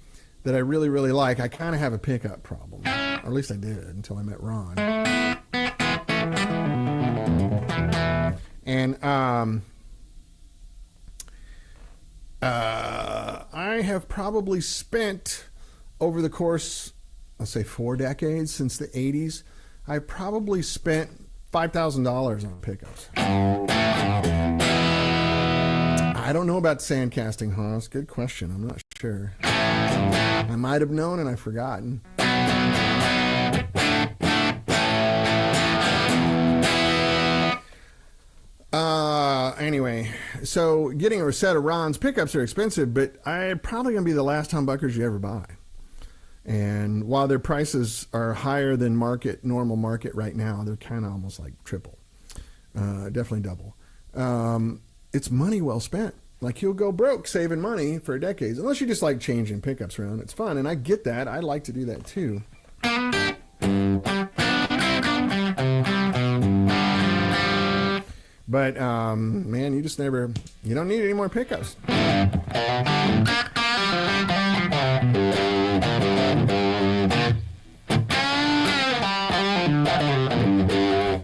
that I really, really like. I kind of have a pickup problem. Or at least I did until I met Ron. And I have probably spent over the course, I'll say 4 decades, since the 80s, I've probably spent $5,000 on pickups. I don't know about sand casting, Haas. Good question. I'm not sure. I might have known and I've forgotten. Anyway, so getting a set of Ron's pickups are expensive, but I'm probably going to be the last humbuckers you ever buy. And while their prices are higher than normal market right now, they're kind of almost like triple, definitely double. It's money well spent. Like, you'll go broke saving money for decades, unless you just like changing pickups around. It's fun, and I get that. I like to do that too. But, man, you don't need any more pickups.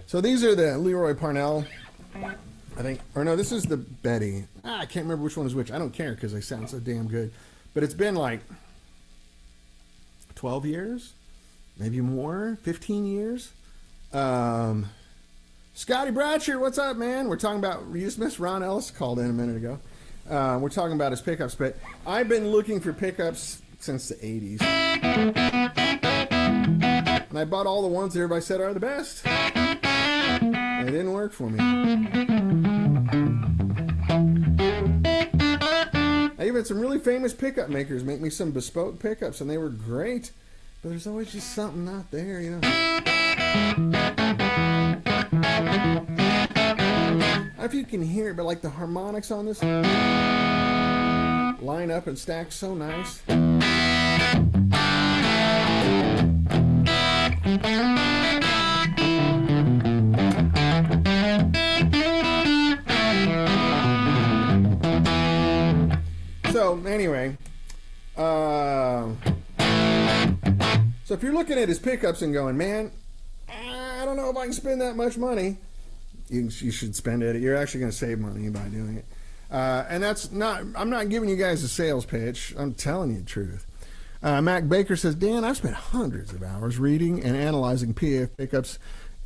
So these are the Leroy Parnell, I think, or no, this is the Betty. I can't remember which one is which. I don't care because they sound so damn good. But it's been like 12 years, maybe more, 15 years. Scotty Bratcher, what's up, man? We're talking about, you just missed Ron Ellis called in a minute ago. We're talking about his pickups, but I've been looking for pickups since the 80s. And I bought all the ones that everybody said are the best. It didn't work for me. I even had some really famous pickup makers make me some bespoke pickups, and they were great. But there's always just something not there, you know. I don't know if you can hear it, but like the harmonics on this line up and stack so nice. So anyway, so if you're looking at his pickups and going, man, I don't know if I can spend that much money, you should spend it. You're actually going to save money by doing it. And I'm not giving you guys a sales pitch. I'm telling you the truth. Mac Baker says, Dan, I've spent hundreds of hours reading and analyzing PAF pickups,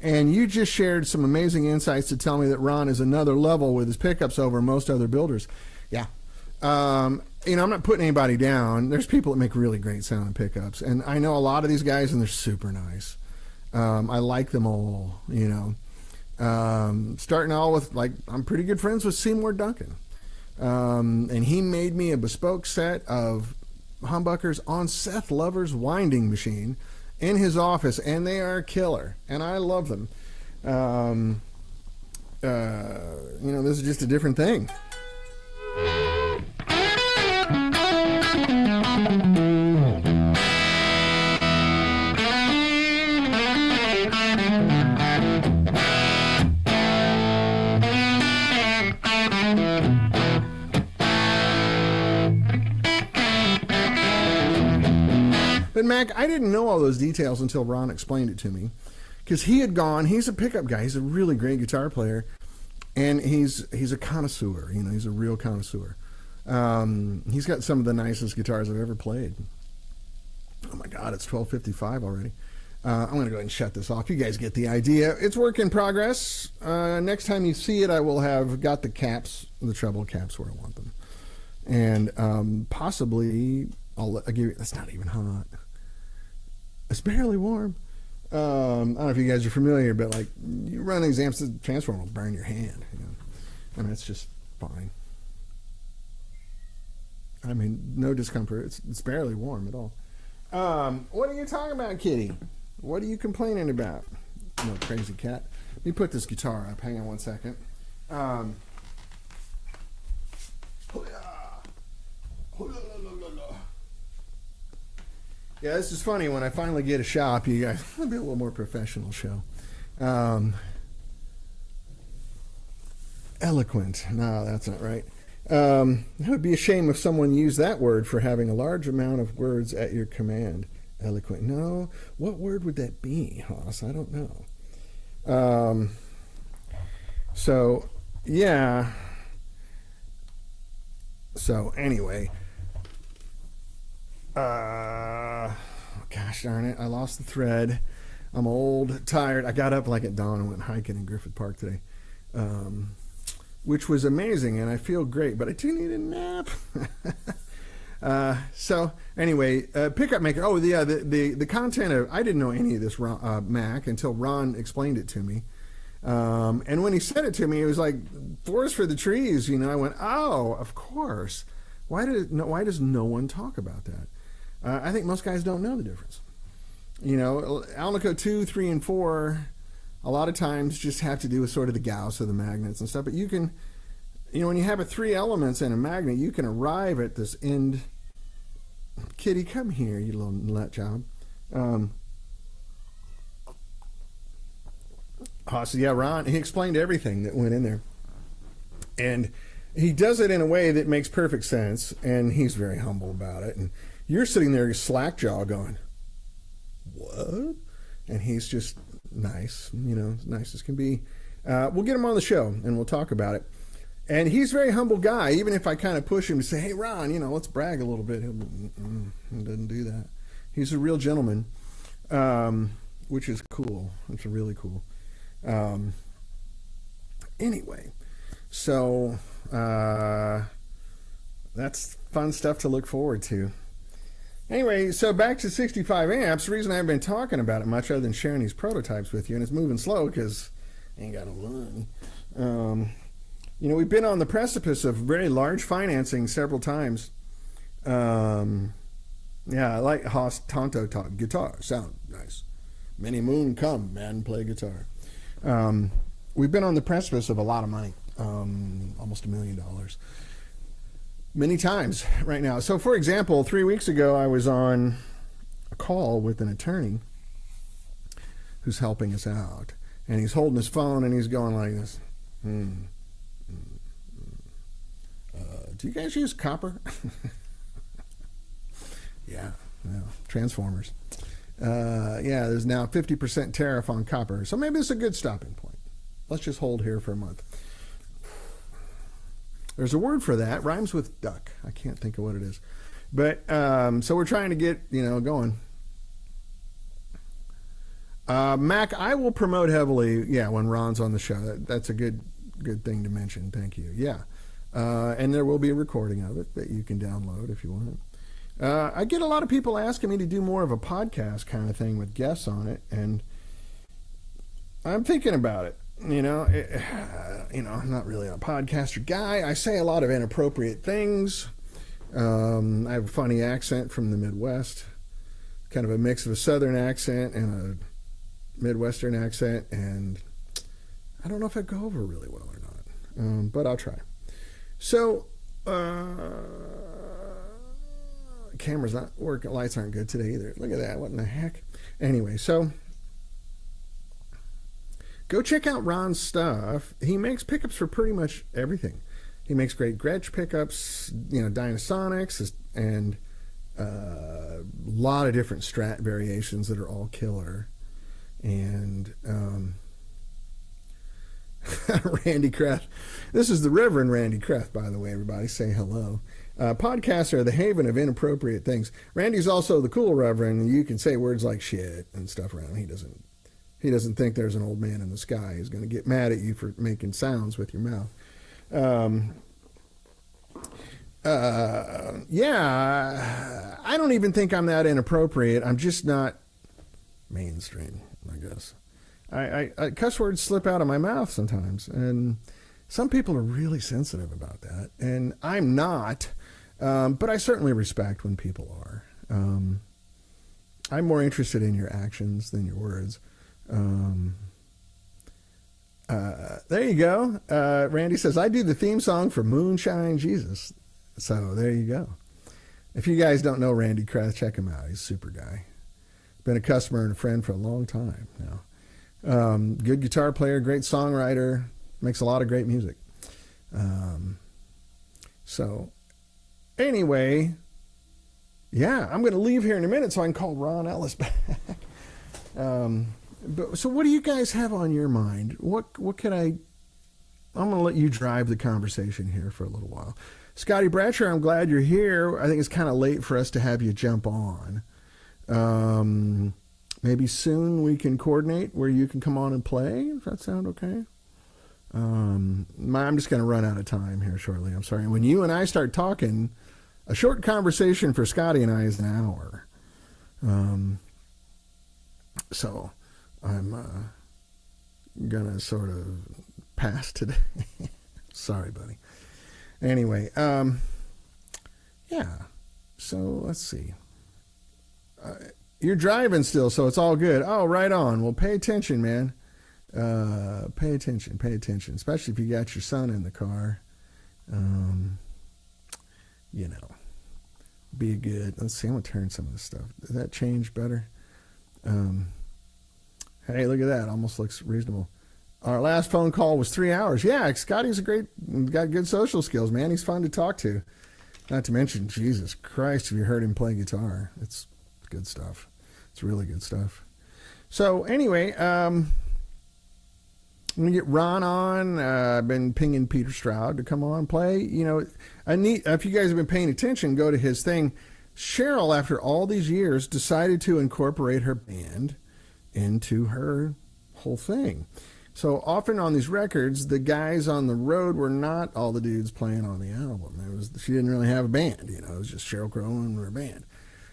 and you just shared some amazing insights to tell me that Ron is another level with his pickups over most other builders. Yeah. I'm not putting anybody down. There's people that make really great sounding pickups, and I know a lot of these guys, and they're super nice. I like them all, starting all with, like, I'm pretty good friends with Seymour Duncan. And he made me a bespoke set of humbuckers on Seth Lover's winding machine in his office, and they are killer, and I love them. This is just a different thing. But Mac, I didn't know all those details until Ron explained it to me, because he's a pickup guy. He's a really great guitar player, and he's a connoisseur. He's a real connoisseur. He's got some of the nicest guitars I've ever played. Oh my God, it's 12:55 already. I'm going to go ahead and shut this off. You guys get the idea. It's work in progress. Next time you see it, I will have got the caps, the treble caps where I want them. And possibly, I'll give you, that's not even hot. It's barely warm. I don't know if you guys are familiar, but like, you run these amps, the transformer will burn your hand. And it's just fine. I mean, no discomfort. It's barely warm at all. What are you talking about, Kitty? What are you complaining about? no crazy cat. Let me put this guitar up. Hang on one second. Yeah, this is funny. When I finally get a shop, you guys, it'll be a little more professional show. Eloquent. No, that's not right. It would be a shame if someone used that word for having a large amount of words at your command. Eloquent. No. What word would that be, Hoss? I don't know. So, yeah. So, anyway. Gosh darn it. I lost the thread. I'm old, tired. I got up like at dawn and went hiking in Griffith Park today. Which was amazing, and I feel great, but I do need a nap. So anyway, pickup maker. Oh, yeah, the content of, I didn't know any of this Mac until Ron explained it to me. And when he said it to me, it was like forest for the trees. You know, I went, oh, of course. Why does no one talk about that? I think most guys don't know the difference. You know, Alnico 2, 3, and 4. A lot of times just have to do with sort of the Gauss of the magnets and stuff. But you can, you know, when you have a 3 elements in a magnet, you can arrive at this end. Kitty, come here, you little nut job. So yeah, Ron, he explained everything that went in there. And he does it in a way that makes perfect sense. And he's very humble about it. And you're sitting there slack jaw going, what? And he's just nice, you know, nice as can be. We'll get him on the show and we'll talk about it. And he's a very humble guy. Even if I kind of push him to say, hey, Ron, you know, let's brag a little bit. He doesn't do that. He's a real gentleman, which is cool. It's really cool. Anyway, so that's fun stuff to look forward to. Anyway, so back to 65 amps. The reason I haven't been talking about it much other than sharing these prototypes with you, and it's moving slow because I ain't got no money. You know, we've been on the precipice of very large financing several times. Yeah, I like Haas Tonto talk. Guitar, sound nice. Many moon come, man, play guitar. We've been on the precipice of a lot of money, almost $1 million. Many times right now. So, for example, 3 weeks ago, I was on a call with an attorney who's helping us out. And he's holding his phone and he's going like this. Do you guys use copper? Yeah, transformers. Yeah, there's now 50% tariff on copper. So maybe it's a good stopping point. Let's just hold here for a month. There's a word for that. Rhymes with duck. I can't think of what it is. But, so we're trying to get, you know, going. Mac, I will promote heavily, yeah, when Ron's on the show. That's a good thing to mention. Thank you. Yeah. And there will be a recording of it that you can download if you want. I get a lot of people asking me to do more of a podcast kind of thing with guests on it. And I'm thinking about it. You know, I'm not really a podcaster guy. I say a lot of inappropriate things. I have a funny accent from the Midwest, kind of a mix of a Southern accent and a Midwestern accent, and I don't know if I go over really well or not, but I'll try. So, camera's not working. Lights aren't good today either. Look at that. What in the heck? Anyway, so go check out Ron's stuff. He makes pickups for pretty much everything. He makes great Gretsch pickups, you know, Dynasonics, and a lot of different Strat variations that are all killer. And Randy Kraft. This is the Reverend Randy Kraft, by the way, everybody. Say hello. Podcasts are the haven of inappropriate things. Randy's also the cool Reverend. You can say words like shit and stuff around him. He doesn't think there's an old man in the sky who's going to get mad at you for making sounds with your mouth. Yeah, I don't even think I'm that inappropriate. I'm just not mainstream, I guess. I cuss words slip out of my mouth sometimes, and some people are really sensitive about that, and I'm not, but I certainly respect when people are. I'm more interested in your actions than your words. There you go. Randy says, I do the theme song for Moonshine Jesus. So there you go. If you guys don't know Randy Krath, check him out. He's a super guy. Been a customer and a friend for a long time now. Good guitar player, great songwriter, makes a lot of great music. So anyway, yeah, I'm going to leave here in a minute so I can call Ron Ellis back. So what do you guys have on your mind? What can I'm going to let you drive the conversation here for a little while. Scotty Bratcher, I'm glad you're here. I think it's kind of late for us to have you jump on. Maybe soon we can coordinate where you can come on and play. Does that sound okay? I'm just going to run out of time here shortly. I'm sorry. When you and I start talking, a short conversation for Scotty and I is an hour. So I'm going to sort of pass today. Sorry, buddy. Anyway, yeah. So let's see. You're driving still, so it's all good. Oh, right on. Well, pay attention, man. Pay attention, especially if you got your son in the car. Be good. Let's see, I'm going to turn some of this stuff. Does that change better? Hey, look at that. Almost looks reasonable. Our last phone call was 3 hours. Yeah, Scotty's got good social skills, man. He's fun to talk to. Not to mention, Jesus Christ, have you heard him play guitar? It's good stuff. It's really good stuff. So anyway, I'm going to get Ron on. I've been pinging Peter Stroud to come on and play. If you guys have been paying attention, go to his thing. Cheryl, after all these years, decided to incorporate her band into her whole thing. So often on these records, the guys on the road were not all the dudes playing on the album. She didn't really have a band, it was just Sheryl Crow and her band.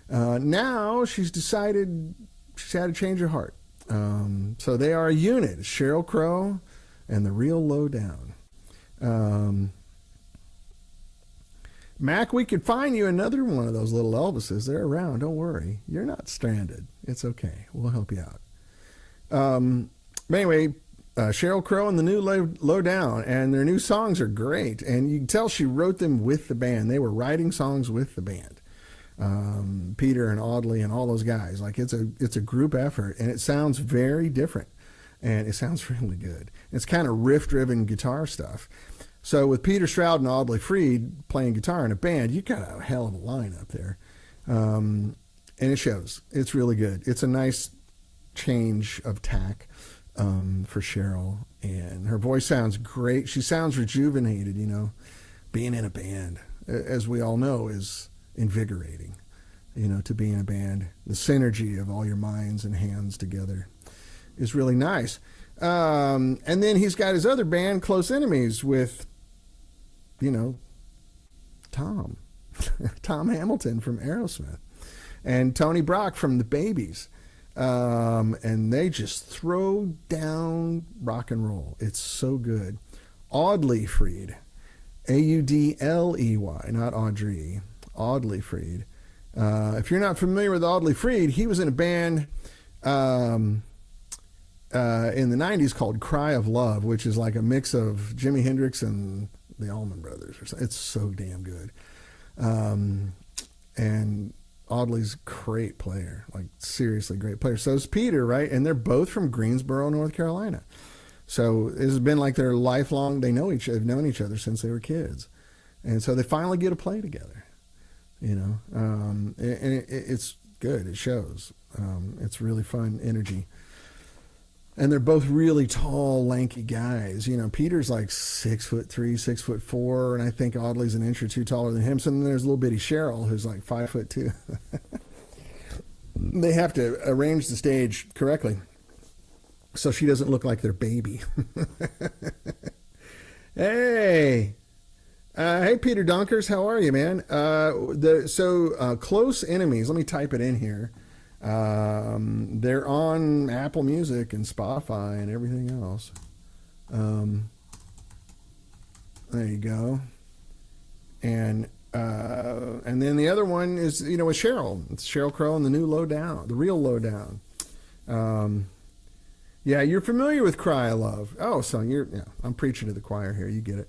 Now she's decided she's had to change her heart. So they are a unit, Sheryl Crow and the Real Lowdown. Mac, we could find you another one of those little Elvises. They're around. Don't worry. You're not stranded. It's okay. We'll help you out. Anyway, Sheryl Crow and the new Lowdown, and their new songs are great. And you can tell she wrote them with the band. They were writing songs with the band. Peter and Audley and all those guys. Like it's a group effort, and it sounds very different, and it sounds really good. It's kind of riff-driven guitar stuff. So with Peter Stroud and Audley Freed playing guitar in a band, you got a hell of a lineup there, and it shows. It's really good. It's a nice change of tack for Cheryl, and her voice sounds great. She sounds rejuvenated. Being in a band, as we all know, is invigorating, to be in a band. The synergy of all your minds and hands together is really nice. And then he's got his other band, Close Enemies, with, Tom Hamilton from Aerosmith and Tony Brock from the Babies. And they just throw down rock and roll. It's so good. Audley Freed, Audley, not Audrey. Audley Freed. If you're not familiar with Audley Freed, he was in a band in the 90s called Cry of Love, which is like a mix of Jimi Hendrix and the Allman Brothers. It's so damn good. And Audley's a great player, like seriously great player. So is Peter, right? And they're both from Greensboro, North Carolina. So it's been like their lifelong, they've known each other since they were kids. And so they finally get to play together, and it's good. It shows. It's really fun energy. And they're both really tall, lanky guys. Peter's like 6'3", 6'4", and I think Audley's an inch or two taller than him. So then there's little bitty Cheryl, who's like 5'2". They have to arrange the stage correctly so she doesn't look like their baby. Hey, Peter Donkers, how are you, man? Close Enemies. Let me type it in here. They're on Apple Music and Spotify and everything else. There you go. And then the other one is, with Cheryl. It's Sheryl Crow and the new Lowdown, the Real Lowdown. Yeah, you're familiar with Cry of Love. Oh, so yeah, I'm preaching to the choir here. You get it.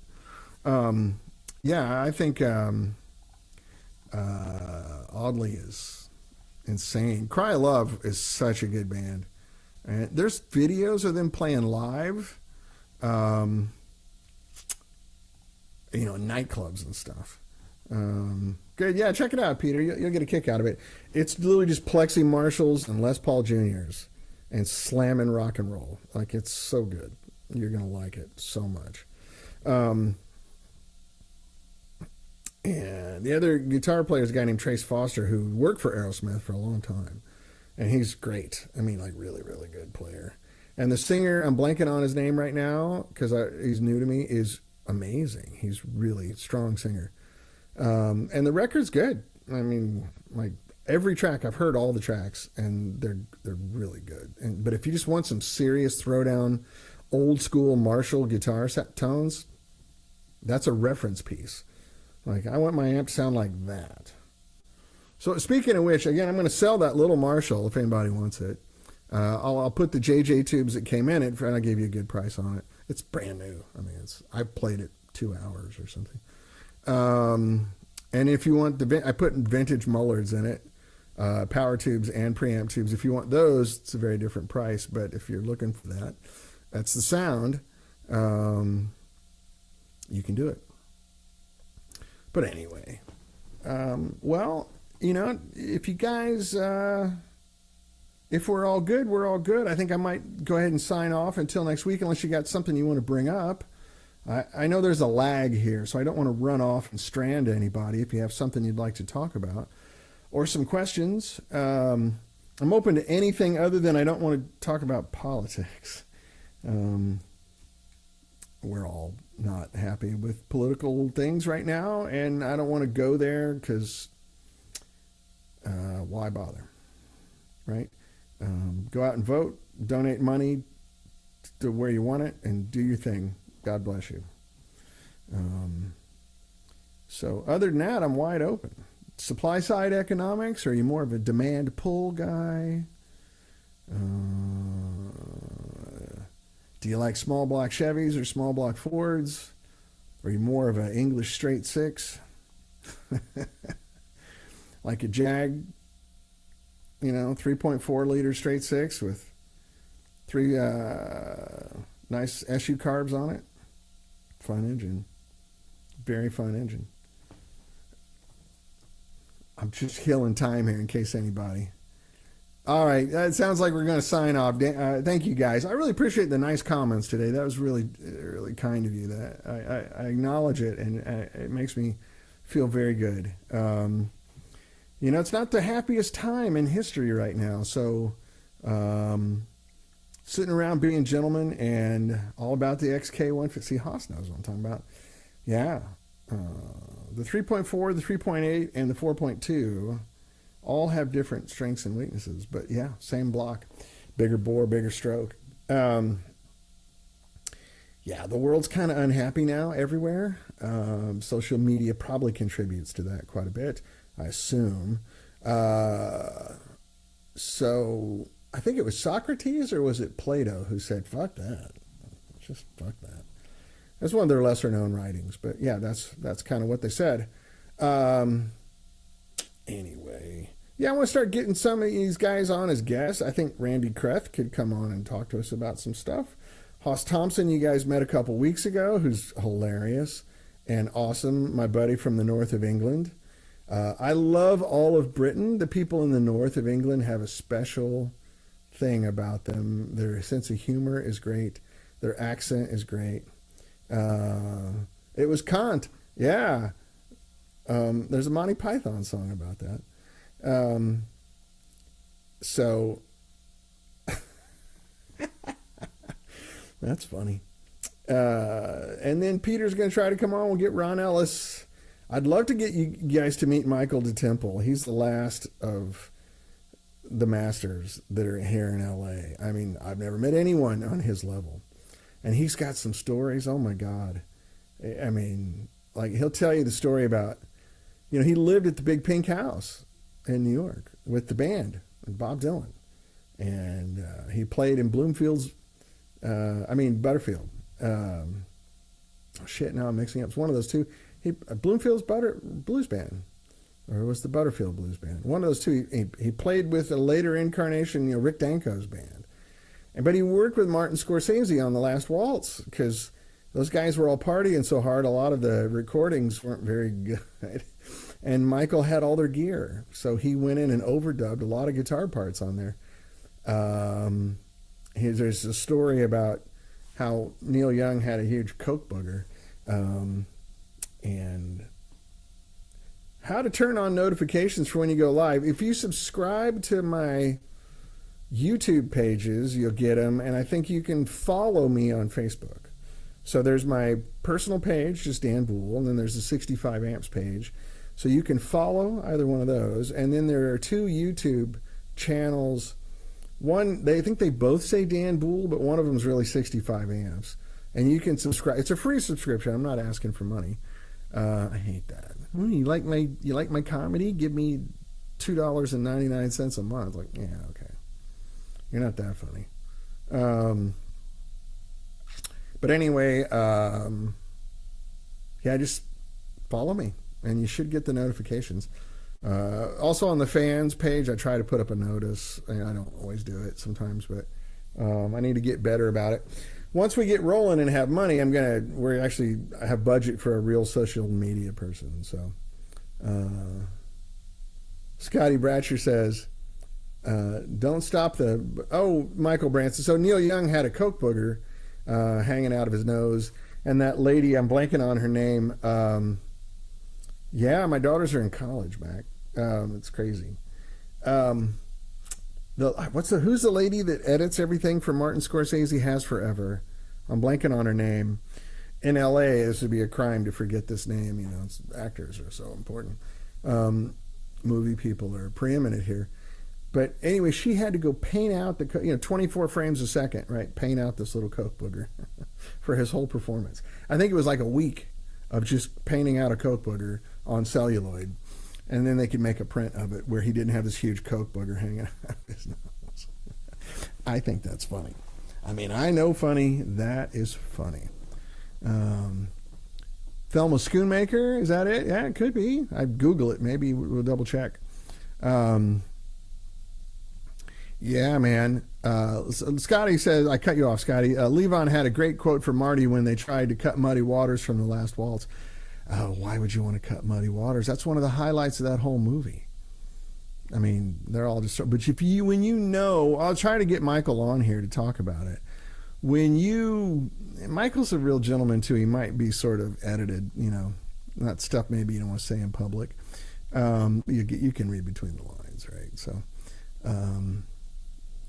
Yeah, I think Audley is insane. Cry of Love is such a good band. And there's videos of them playing live, in nightclubs and stuff. Good, yeah, check it out, Peter. You'll get a kick out of it. It's literally just Plexi Marshalls and Les Paul Juniors and slamming rock and roll. Like, it's so good. You're gonna like it so much. And the other guitar player is a guy named Trace Foster, who worked for Aerosmith for a long time. And he's great. I mean, like, really, really good player. And the singer, I'm blanking on his name right now because he's new to me, is amazing. He's really a strong singer. And the record's good. I mean, like, every track, I've heard all the tracks, and they're really good. But if you just want some serious throwdown, old school Marshall guitar set tones, that's a reference piece. Like, I want my amp to sound like that. So speaking of which, again, I'm going to sell that little Marshall if anybody wants it. I'll put the JJ tubes that came in it, and I gave you a good price on it. It's brand new. I mean, I played it 2 hours or something. And if you want I put vintage Mullards in it, power tubes and preamp tubes. If you want those, it's a very different price. But if you're looking for that, that's the sound. You can do it. But anyway, well, if you guys, if we're all good, we're all good. I think I might go ahead and sign off until next week, unless you got something you want to bring up. I know there's a lag here, so I don't want to run off and strand anybody. If you have something you'd like to talk about or some questions, I'm open to anything other than I don't want to talk about politics. We're all not happy with political things right now, and I don't want to go there because why bother, right? Go out and vote, donate money to where you want it, and do your thing. God bless you. So other than that, I'm wide open. Supply side economics, or are you more of a demand pull guy? Do you like small block Chevys or small block Fords? Or are you more of an English straight six? Like a Jag, 3.4 liter straight six with 3 nice SU carbs on it. Fun engine. Very fun engine. I'm just killing time here in case anybody. All right. It sounds like we're going to sign off. Thank you, guys. I really appreciate the nice comments today. That was really, really kind of you. That I acknowledge it, and it makes me feel very good. It's not the happiest time in history right now. So sitting around being gentlemen and all about the XK150. See, Haas knows what I'm talking about. Yeah. The 3.4, the 3.8, and the 4.2 all have different strengths and weaknesses. But yeah, same block. Bigger bore, bigger stroke. Yeah, the world's kind of unhappy now everywhere. Social media probably contributes to that quite a bit, I assume. So I think it was Socrates, or was it Plato, who said, fuck that. Just fuck that. That's one of their lesser known writings, but yeah, that's kind of what they said. Anyway, yeah, I want to start getting some of these guys on as guests. I think Randy Kreth could come on and talk to us about some stuff. Hoss Thompson, you guys met a couple weeks ago, who's hilarious and awesome. My buddy from the north of England. I love all of Britain. The people in the north of England have a special thing about them. Their sense of humor is great. Their accent is great. It was Kant. Yeah. There's a Monty Python song about that. So that's funny. And then Peter's going to try to come on. We'll get Ron Ellis. I'd love to get you guys to meet Michael DeTemple. He's the last of the masters that are here in LA. I mean, I've never met anyone on his level. And he's got some stories. Oh my God. I mean, like, he'll tell you the story about, he lived at the Big Pink House in New York with the band, Bob Dylan. And he played in Bloomfield's I mean Butterfield. Oh shit! Now I'm mixing up. It's one of those two. Bloomfield's Blues Band, or it was the Butterfield Blues Band. One of those two. He played with a later incarnation, Rick Danko's band, but he worked with Martin Scorsese on The Last Waltz because those guys were all partying so hard. A lot of the recordings weren't very good, and Michael had all their gear, so he went in and overdubbed a lot of guitar parts on there. There's a story about how Neil Young had a huge coke booger, and how to turn on notifications for when you go live. If you subscribe to my YouTube pages, you'll get them, and I think you can follow me on Facebook. So there's my personal page, just Dan Boole, and then there's the 65 amps page. So you can follow either one of those, and then there are two YouTube channels. One, they think they both say Dan Boole, but one of them is really 65 amps. And you can subscribe. It's a free subscription. I'm not asking for money. I hate that. You like my comedy? Give me $2.99 a month. Like, yeah, okay. You're not that funny. But anyway, yeah, just follow me, and you should get the notifications. Also on the fans page, I try to put up a notice. I don't always do it sometimes, but I need to get better about it. Once we get rolling and have money, I have budget for a real social media person. So, Scotty Bratcher says, don't stop Michael Branson. So Neil Young had a coke booger hanging out of his nose, and that lady, I'm blanking on her name. Yeah, my daughters are in college, Mac. It's crazy. Who's the lady that edits everything for Martin Scorsese? Has forever. I'm blanking on her name. In LA, this would be a crime to forget this name. Actors are so important. Movie people are preeminent here. But anyway, she had to go paint out 24 frames a second, right? Paint out this little coke booger for his whole performance. I think it was like a week of just painting out a coke booger on celluloid, and then they could make a print of it where he didn't have this huge coke booger hanging out of his nose. I think that's funny. I mean, I know funny. That is funny. Thelma Schoonmaker, is that it? Yeah, it could be. I'd Google it. Maybe we'll double check. Yeah, man. Scotty says, I cut you off, Scotty. Levon had a great quote for Marty when they tried to cut Muddy Waters from The Last Waltz. Why would you want to cut Muddy Waters? That's one of the highlights of that whole movie. I mean, they're all just... But I'll try to get Michael on here to talk about it. Michael's a real gentleman, too. He might be sort of edited, not stuff maybe you don't want to say in public. You can read between the lines, right? So...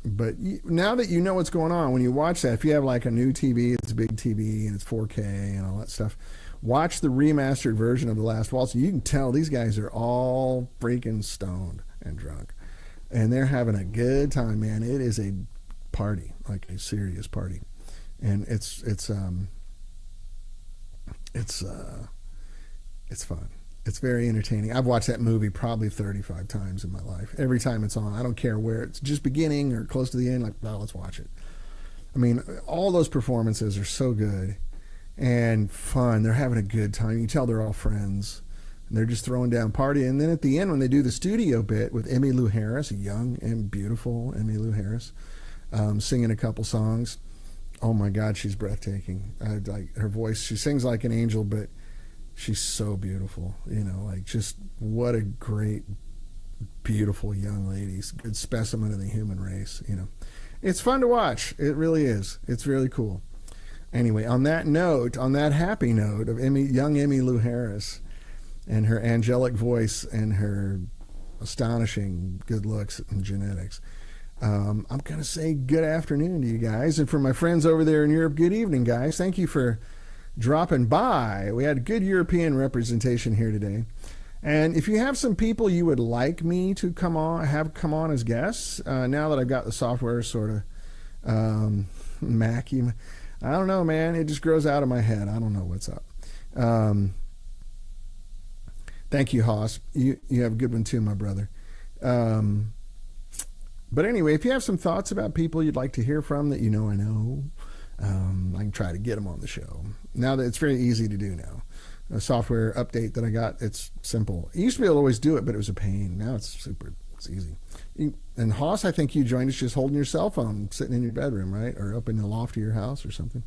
But now that you know what's going on, when you watch that, if you have like a new TV, it's a big TV and it's 4K and all that stuff, watch the remastered version of The Last Waltz. You can tell these guys are all freaking stoned and drunk, and they're having a good time, man. It is a party, like a serious party, and it's fun. It's very entertaining. I've watched that movie probably 35 times in my life. Every time it's on, I don't care where it's just beginning or close to the end, like, well, let's watch it. I mean, all those performances are so good and fun. They're having a good time. You can tell they're all friends. And they're just throwing down party. And then at the end, when they do the studio bit with Emmylou Harris, a young and beautiful Emmylou Harris, singing a couple songs, oh my God, she's breathtaking. Like her voice, she sings like an angel, but she's so beautiful, just what a great, beautiful young lady, good specimen of the human race, It's fun to watch. It really is. It's really cool. Anyway, on that happy note of young Emmylou Harris and her angelic voice and her astonishing good looks and genetics, I'm going to say good afternoon to you guys. And for my friends over there in Europe, good evening, guys. Thank you for dropping by. We had good European representation here today. And if you have some people you would like me to come on as guests, now that I've got the software sort of Mac, I don't know, man. It just grows out of my head. I don't know what's up. Thank you, Haas. You have a good one too, my brother. But anyway, if you have some thoughts about people you'd like to hear from that I know, I can try to get them on the show. Now that it's very easy to do now. A software update that I got, it's simple. I used to be able to always do it, but it was a pain. Now it's easy. And Hoss, I think you joined us just holding your cell phone, sitting in your bedroom, right? Or up in the loft of your house or something.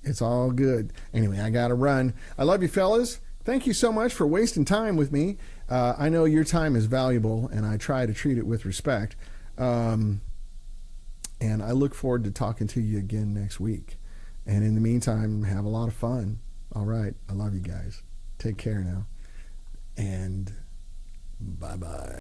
It's all good. Anyway, I got to run. I love you, fellas. Thank you so much for wasting time with me. I know your time is valuable, and I try to treat it with respect. And I look forward to talking to you again next week. And in the meantime, have a lot of fun. All right. I love you guys. Take care now. And bye-bye.